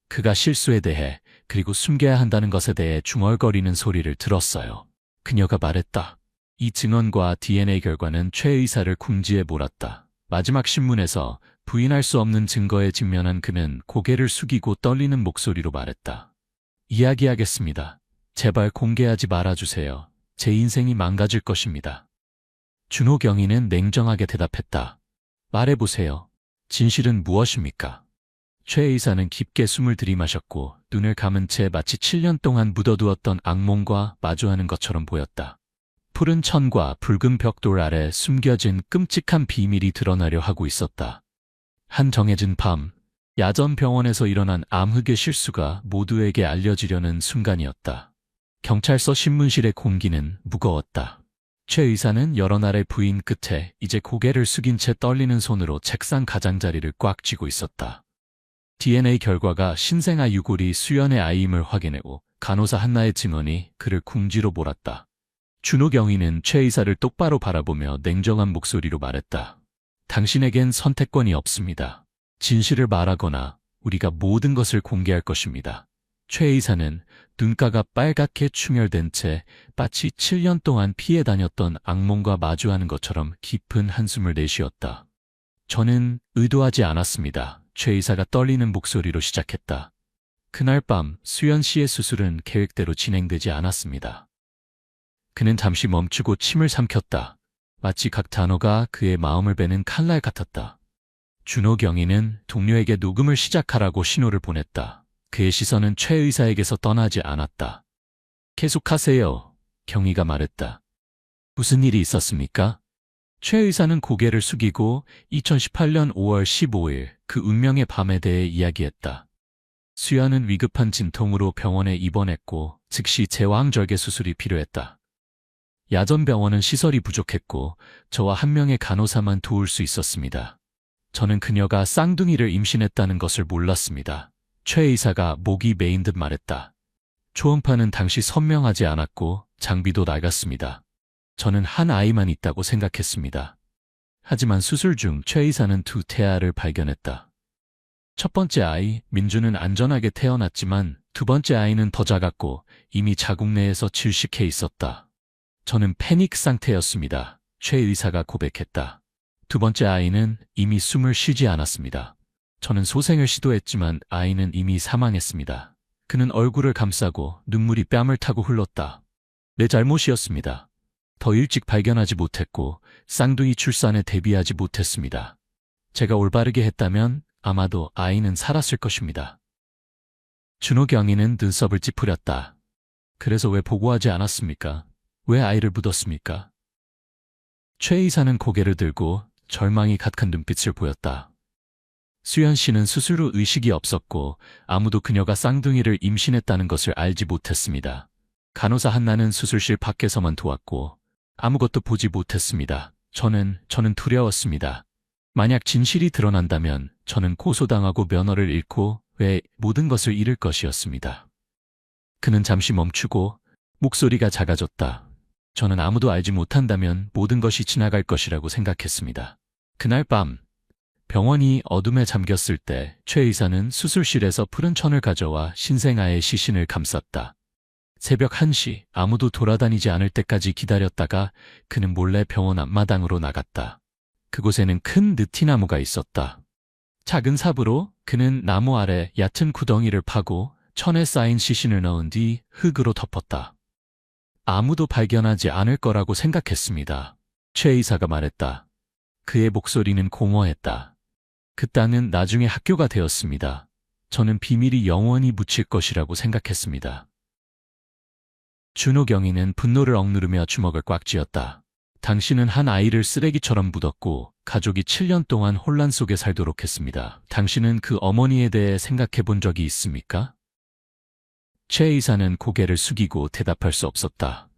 [SPEAKER 1] 그가 실수에 대해 그리고 숨겨야 한다는 것에 대해 중얼거리는 소리를 들었어요. 그녀가 말했다. 이 증언과 DNA 결과는 최 의사를 궁지에 몰았다. 마지막 신문에서 부인할 수 없는 증거에 직면한 그는 고개를 숙이고 떨리는 목소리로 말했다. 이야기하겠습니다. 제발 공개하지 말아주세요. 제 인생이 망가질 것입니다. 준호 경위는 냉정하게 대답했다. 말해보세요. 진실은 무엇입니까? 최 의사는 깊게 숨을 들이마셨고 눈을 감은 채 마치 7년 동안 묻어두었던 악몽과 마주하는 것처럼 보였다. 푸른 천과 붉은 벽돌 아래 숨겨진 끔찍한 비밀이 드러나려 하고 있었다. 한 정해진 밤, 야전 병원에서 일어난 암흑의 실수가 모두에게 알려지려는 순간이었다. 경찰서 신문실의 공기는 무거웠다. 최 의사는 여러 날의 부인 끝에 이제 고개를 숙인 채 떨리는 손으로 책상 가장자리를 꽉 쥐고 있었다. DNA 결과가 신생아 유골이 수연의 아이임을 확인했고 간호사 한나의 증언이 그를 궁지로 몰았다. 준호 경위는 최 의사를 똑바로 바라보며 냉정한 목소리로 말했다. 당신에겐 선택권이 없습니다. 진실을 말하거나 우리가 모든 것을 공개할 것입니다. 최 의사는 눈가가 빨갛게 충혈된 채 마치 7년 동안 피해 다녔던 악몽과 마주하는 것처럼 깊은 한숨을 내쉬었다. 저는 의도하지 않았습니다. 최 의사가 떨리는 목소리로 시작했다. 그날 밤 수연 씨의 수술은 계획대로 진행되지 않았습니다. 그는 잠시 멈추고 침을 삼켰다. 마치 각 단어가 그의 마음을 베는 칼날 같았다. 준호 경위는 동료에게 녹음을 시작하라고 신호를 보냈다. 그의 시선은 최 의사에게서 떠나지 않았다. 계속하세요. 경위가 말했다. 무슨 일이 있었습니까? 최 의사는 고개를 숙이고 2018년 5월 15일 그 운명의 밤에 대해 이야기했다. 수연은 위급한 진통으로 병원에 입원했고 즉시 제왕절개 수술이 필요했다. 야전 병원은 시설이 부족했고 저와 한 명의 간호사만 도울 수 있었습니다. 저는 그녀가 쌍둥이를 임신했다는 것을 몰랐습니다. 최 의사가 목이 메인 듯 말했다. 초음파는 당시 선명하지 않았고 장비도 낡았습니다. 저는 한 아이만 있다고 생각했습니다. 하지만 수술 중 최 의사는 두 태아를 발견했다. 첫 번째 아이, 민주는 안전하게 태어났지만 두 번째 아이는 더 작았고 이미 자궁 내에서 질식해 있었다. 저는 패닉 상태였습니다. 최 의사가 고백했다. 두 번째 아이는 이미 숨을 쉬지 않았습니다. 저는 소생을 시도했지만 아이는 이미 사망했습니다. 그는 얼굴을 감싸고 눈물이 뺨을 타고 흘렀다. 내 잘못이었습니다. 더 일찍 발견하지 못했고 쌍둥이 출산에 대비하지 못했습니다. 제가 올바르게 했다면 아마도 아이는 살았을 것입니다. 준호 경위는 눈썹을 찌푸렸다. 그래서 왜 보고하지 않았습니까? 왜 아이를 묻었습니까? 최 의사는 고개를 들고 절망이 가득한 눈빛을 보였다. 수연 씨는 수술 후 의식이 없었고 아무도 그녀가 쌍둥이를 임신했다는 것을 알지 못했습니다. 간호사 한나는 수술실 밖에서만 도왔고 아무것도 보지 못했습니다. 저는 두려웠습니다. 만약 진실이 드러난다면 저는 고소당하고 면허를 잃고 왜 모든 것을 잃을 것이었습니다. 그는 잠시 멈추고 목소리가 작아졌다. 저는 아무도 알지 못한다면 모든 것이 지나갈 것이라고 생각했습니다. 그날 밤 병원이 어둠에 잠겼을 때 최 의사는 수술실에서 푸른 천을 가져와 신생아의 시신을 감쌌다. 새벽 1시 아무도 돌아다니지 않을 때까지 기다렸다가 그는 몰래 병원 앞마당으로 나갔다. 그곳에는 큰 느티나무가 있었다. 작은 삽으로 그는 나무 아래 얕은 구덩이를 파고 천에 쌓인 시신을 넣은 뒤 흙으로 덮었다. 아무도 발견하지 않을 거라고 생각했습니다. 최 의사가 말했다. 그의 목소리는 공허했다. 그 땅은 나중에 학교가 되었습니다. 저는 비밀이 영원히 묻힐 것이라고 생각했습니다. 준호 경위는 분노를 억누르며 주먹을 꽉 쥐었다. 당신은 한 아이를 쓰레기처럼 묻었고 가족이 7년 동안 혼란 속에 살도록 했습니다. 당신은 그 어머니에 대해 생각해 본 적이 있습니까? 최 의사는 고개를 숙이고 대답할 수 없었다.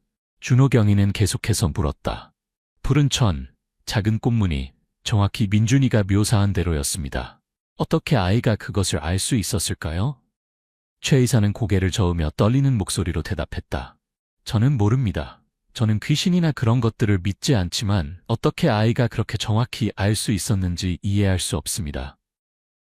[SPEAKER 1] 준호 경위는 계속해서 물었다. 푸른 천, 작은 꽃무늬, 정확히 민준이가 묘사한 대로였습니다. 어떻게 아이가 그것을 알 수 있었을까요? 최 의사는 고개를 저으며 떨리는 목소리로 대답했다. 저는 모릅니다. 저는 귀신이나 그런 것들을 믿지 않지만 어떻게 아이가 그렇게 정확히 알 수 있었는지 이해할 수 없습니다.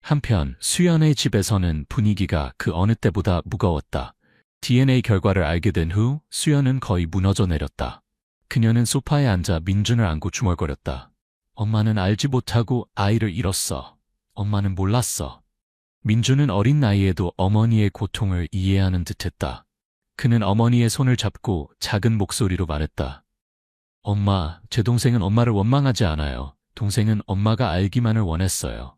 [SPEAKER 1] 한편 수연의 집에서는 분위기가 그 어느 때보다 무거웠다. DNA 결과를 알게 된 후 수연은 거의 무너져 내렸다. 그녀는 소파에 앉아 민준을 안고 중얼거렸다. 엄마는 알지 못하고 아이를 잃었어. 엄마는 몰랐어. 민준은 어린 나이에도 어머니의 고통을 이해하는 듯했다. 그는 어머니의 손을 잡고 작은 목소리로 말했다. 엄마, 제 동생은 엄마를 원망하지 않아요. 동생은 엄마가 알기만을 원했어요.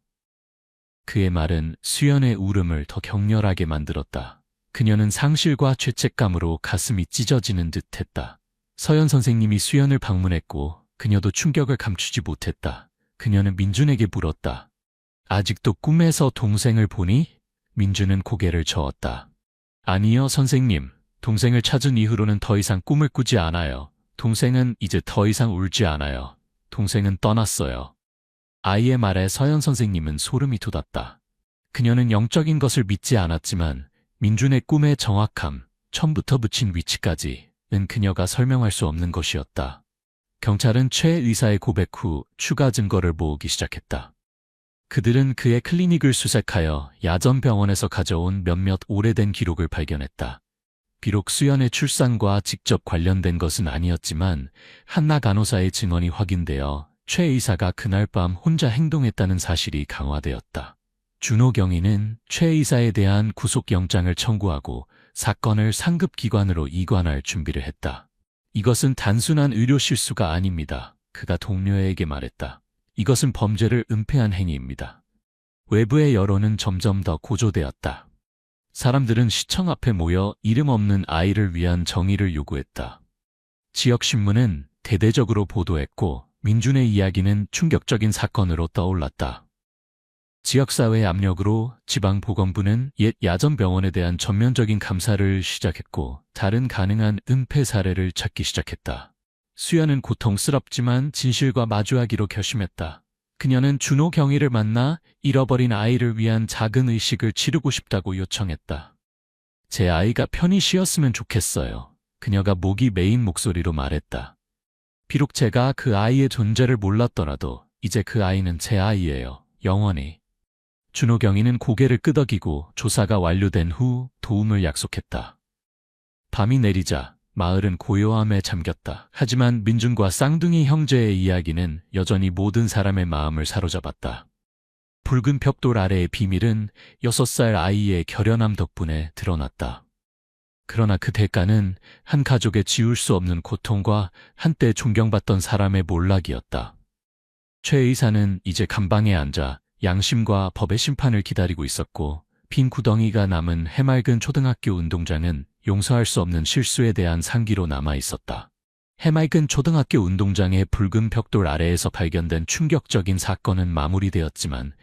[SPEAKER 1] 그의 말은 수연의 울음을 더 격렬하게 만들었다. 그녀는 상실과 죄책감으로 가슴이 찢어지는 듯했다. 서연 선생님이 수연을 방문했고 그녀도 충격을 감추지 못했다. 그녀는 민준에게 물었다. 아직도 꿈에서 동생을 보니? 민준은 고개를 저었다. 아니요, 선생님. 동생을 찾은 이후로는 더 이상 꿈을 꾸지 않아요. 동생은 이제 더 이상 울지 않아요. 동생은 떠났어요. 아이의 말에 서연 선생님은 소름이 돋았다. 그녀는 영적인 것을 믿지 않았지만 민준의 꿈의 정확함, 처음부터 붙인 위치까지는 그녀가 설명할 수 없는 것이었다. 경찰은 최 의사의 고백 후 추가 증거를 모으기 시작했다. 그들은 그의 클리닉을 수색하여 야전 병원에서 가져온 몇몇 오래된 기록을 발견했다. 비록 수연의 출산과 직접 관련된 것은 아니었지만 한나 간호사의 증언이 확인되어 최 의사가 그날 밤 혼자 행동했다는 사실이 강화되었다. 준호 경위는 최 의사에 대한 구속영장을 청구하고 사건을 상급기관으로 이관할 준비를 했다. 이것은 단순한 의료 실수가 아닙니다. 그가 동료에게 말했다. 이것은 범죄를 은폐한 행위입니다. 외부의 여론은 점점 더 고조되었다. 사람들은 시청 앞에 모여 이름 없는 아이를 위한 정의를 요구했다. 지역신문은 대대적으로 보도했고 민준의 이야기는 충격적인 사건으로 떠올랐다. 지역사회의 압력으로 지방보건부는 옛 야전병원에 대한 전면적인 감사를 시작했고 다른 가능한 은폐 사례를 찾기 시작했다. 수연은 고통스럽지만 진실과 마주하기로 결심했다. 그녀는 준호 경위를 만나 잃어버린 아이를 위한 작은 의식을 치르고 싶다고 요청했다. 제 아이가 편히 쉬었으면 좋겠어요. 그녀가 목이 메인 목소리로 말했다. 비록 제가 그 아이의 존재를 몰랐더라도 이제 그 아이는 제 아이예요. 영원히. 준호 경위는 고개를 끄덕이고 조사가 완료된 후 도움을 약속했다. 밤이 내리자 마을은 고요함에 잠겼다. 하지만 민준과 쌍둥이 형제의 이야기는 여전히 모든 사람의 마음을 사로잡았다. 붉은 벽돌 아래의 비밀은 6살 아이의 결연함 덕분에 드러났다. 그러나 그 대가는 한 가족의 지울 수 없는 고통과 한때 존경받던 사람의 몰락이었다. 최 의사는 이제 감방에 앉아 양심과 법의 심판을 기다리고 있었고 빈 구덩이가 남은 해맑은 초등학교 운동장은 용서할 수 없는 실수에 대한 상기로 남아있었다. 해맑은 초등학교 운동장의 붉은 벽돌 아래에서 발견된 충격적인 사건은 마무리되었지만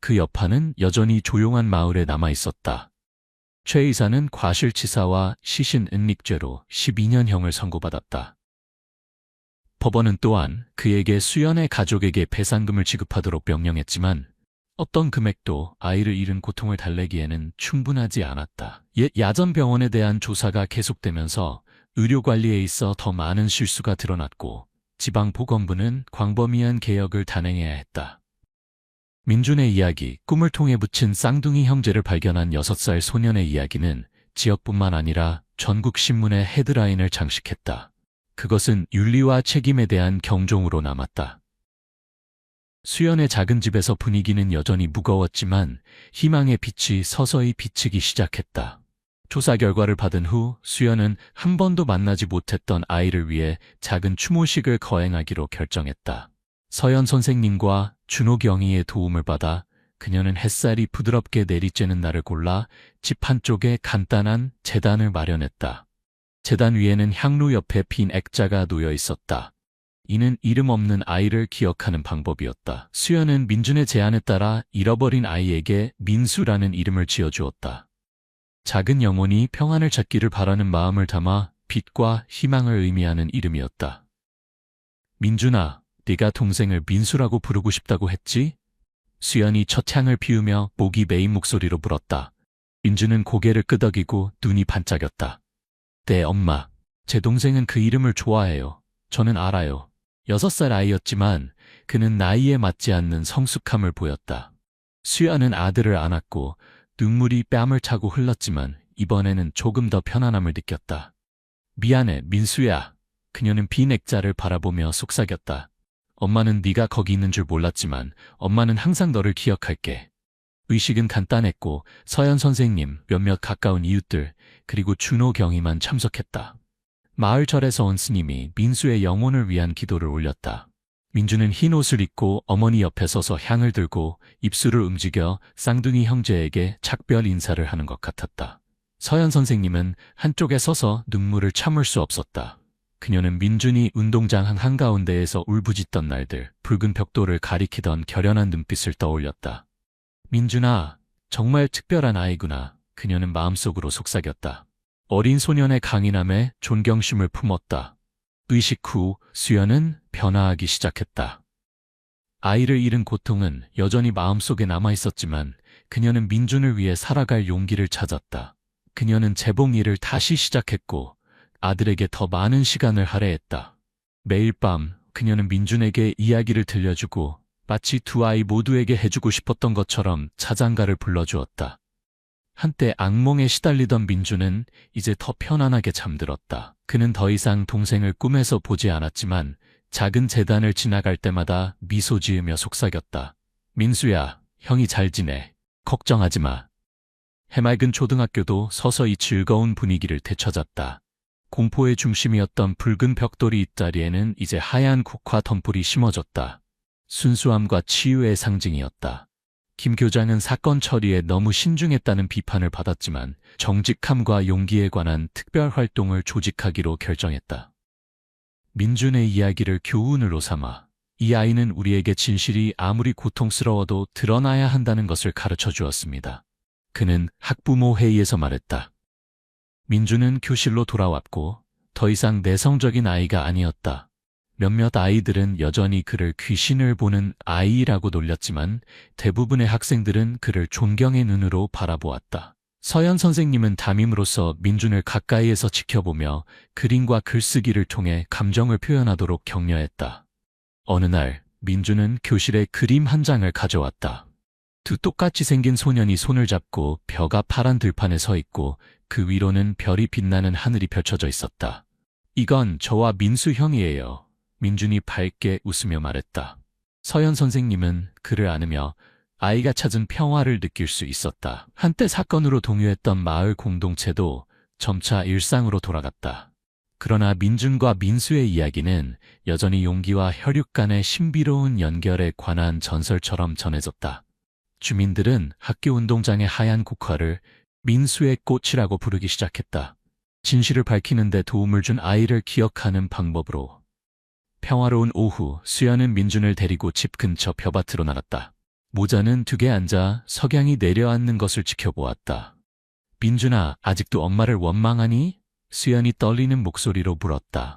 [SPEAKER 1] 그 여파는 여전히 조용한 마을에 남아있었다. 최 의사는 과실치사와 시신은닉죄로 12년형을 선고받았다. 법원은 또한 그에게 수연의 가족에게 배상금을 지급하도록 명령했지만 어떤 금액도 아이를 잃은 고통을 달래기에는 충분하지 않았다. 옛 야전병원에 대한 조사가 계속되면서 의료관리에 있어 더 많은 실수가 드러났고 지방보건부는 광범위한 개혁을 단행해야 했다. 민준의 이야기, 꿈을 통해 붙인 쌍둥이 형제를 발견한 6살 소년의 이야기는 지역뿐만 아니라 전국 신문의 헤드라인을 장식했다. 그것은 윤리와 책임에 대한 경종으로 남았다. 수연의 작은 집에서 분위기는 여전히 무거웠지만 희망의 빛이 서서히 비치기 시작했다. 조사 결과를 받은 후 수연은 한 번도 만나지 못했던 아이를 위해 작은 추모식을 거행하기로 결정했다. 서연 선생님과 준호 경위의 도움을 받아 그녀는 햇살이 부드럽게 내리쬐는 날을 골라 집 한쪽에 간단한 제단을 마련했다. 제단 위에는 향로 옆에 빈 액자가 놓여 있었다. 이는 이름 없는 아이를 기억하는 방법이었다. 수연은 민준의 제안에 따라 잃어버린 아이에게 민수라는 이름을 지어주었다. 작은 영혼이 평안을 찾기를 바라는 마음을 담아 빛과 희망을 의미하는 이름이었다. 민준아, 네가 동생을 민수라고 부르고 싶다고 했지? 수연이 첫 향을 피우며 목이 메인 목소리로 물었다. 민준은 고개를 끄덕이고 눈이 반짝였다. 네, 엄마. 제 동생은 그 이름을 좋아해요. 저는 알아요. 6살 아이였지만 그는 나이에 맞지 않는 성숙함을 보였다. 수연은 아들을 안았고 눈물이 뺨을 차고 흘렀지만 이번에는 조금 더 편안함을 느꼈다. 미안해, 민수야. 그녀는 빈 액자를 바라보며 속삭였다. 엄마는 네가 거기 있는 줄 몰랐지만 엄마는 항상 너를 기억할게. 의식은 간단했고 서연 선생님, 몇몇 가까운 이웃들, 그리고 준호 경위만 참석했다. 마을절에서 온 스님이 민수의 영혼을 위한 기도를 올렸다. 민주는 흰 옷을 입고 어머니 옆에 서서 향을 들고 입술을 움직여 쌍둥이 형제에게 작별 인사를 하는 것 같았다. 서연 선생님은 한쪽에 서서 눈물을 참을 수 없었다. 그녀는 민준이 운동장 한가운데에서 울부짖던 날들, 붉은 벽돌을 가리키던 결연한 눈빛을 떠올렸다. 민준아, 정말 특별한 아이구나. 그녀는 마음속으로 속삭였다. 어린 소년의 강인함에 존경심을 품었다. 의식 후 수연은 변화하기 시작했다. 아이를 잃은 고통은 여전히 마음속에 남아있었지만 그녀는 민준을 위해 살아갈 용기를 찾았다. 그녀는 재봉 일을 다시 시작했고 아들에게 더 많은 시간을 할애했다. 매일 밤 그녀는 민준에게 이야기를 들려주고 마치 두 아이 모두에게 해주고 싶었던 것처럼 자장가를 불러주었다. 한때 악몽에 시달리던 민준은 이제 더 편안하게 잠들었다. 그는 더 이상 동생을 꿈에서 보지 않았지만 작은 재단을 지나갈 때마다 미소 지으며 속삭였다. 민수야, 형이 잘 지내. 걱정하지 마. 해맑은 초등학교도 서서히 즐거운 분위기를 되찾았다. 공포의 중심이었던 붉은 벽돌이 잇자리에는 이제 하얀 국화 덤불이 심어졌다. 순수함과 치유의 상징이었다. 김 교장은 사건 처리에 너무 신중했다는 비판을 받았지만 정직함과 용기에 관한 특별 활동을 조직하기로 결정했다. 민준의 이야기를 교훈으로 삼아 이 아이는 우리에게 진실이 아무리 고통스러워도 드러나야 한다는 것을 가르쳐 주었습니다. 그는 학부모 회의에서 말했다. 민준은 교실로 돌아왔고 더 이상 내성적인 아이가 아니었다. 몇몇 아이들은 여전히 그를 귀신을 보는 아이라고 놀렸지만 대부분의 학생들은 그를 존경의 눈으로 바라보았다. 서연 선생님은 담임으로서 민준을 가까이에서 지켜보며 그림과 글쓰기를 통해 감정을 표현하도록 격려했다. 어느 날 민준은 교실에 그림 한 장을 가져왔다. 두 똑같이 생긴 소년이 손을 잡고 벽 앞 파란 들판에 서 있고 그 위로는 별이 빛나는 하늘이 펼쳐져 있었다. 이건 저와 민수 형이에요. 민준이 밝게 웃으며 말했다. 서연 선생님은 그를 안으며 아이가 찾은 평화를 느낄 수 있었다. 한때 사건으로 동요했던 마을 공동체도 점차 일상으로 돌아갔다. 그러나 민준과 민수의 이야기는 여전히 용기와 혈육 간의 신비로운 연결에 관한 전설처럼 전해졌다. 주민들은 학교 운동장의 하얀 국화를 민수의 꽃이라고 부르기 시작했다. 진실을 밝히는 데 도움을 준 아이를 기억하는 방법으로. 평화로운 오후, 수연은 민준을 데리고 집 근처 벼밭으로 나갔다. 모자는 둑에 앉아 석양이 내려앉는 것을 지켜보았다. 민준아, 아직도 엄마를 원망하니? 수연이 떨리는 목소리로 물었다.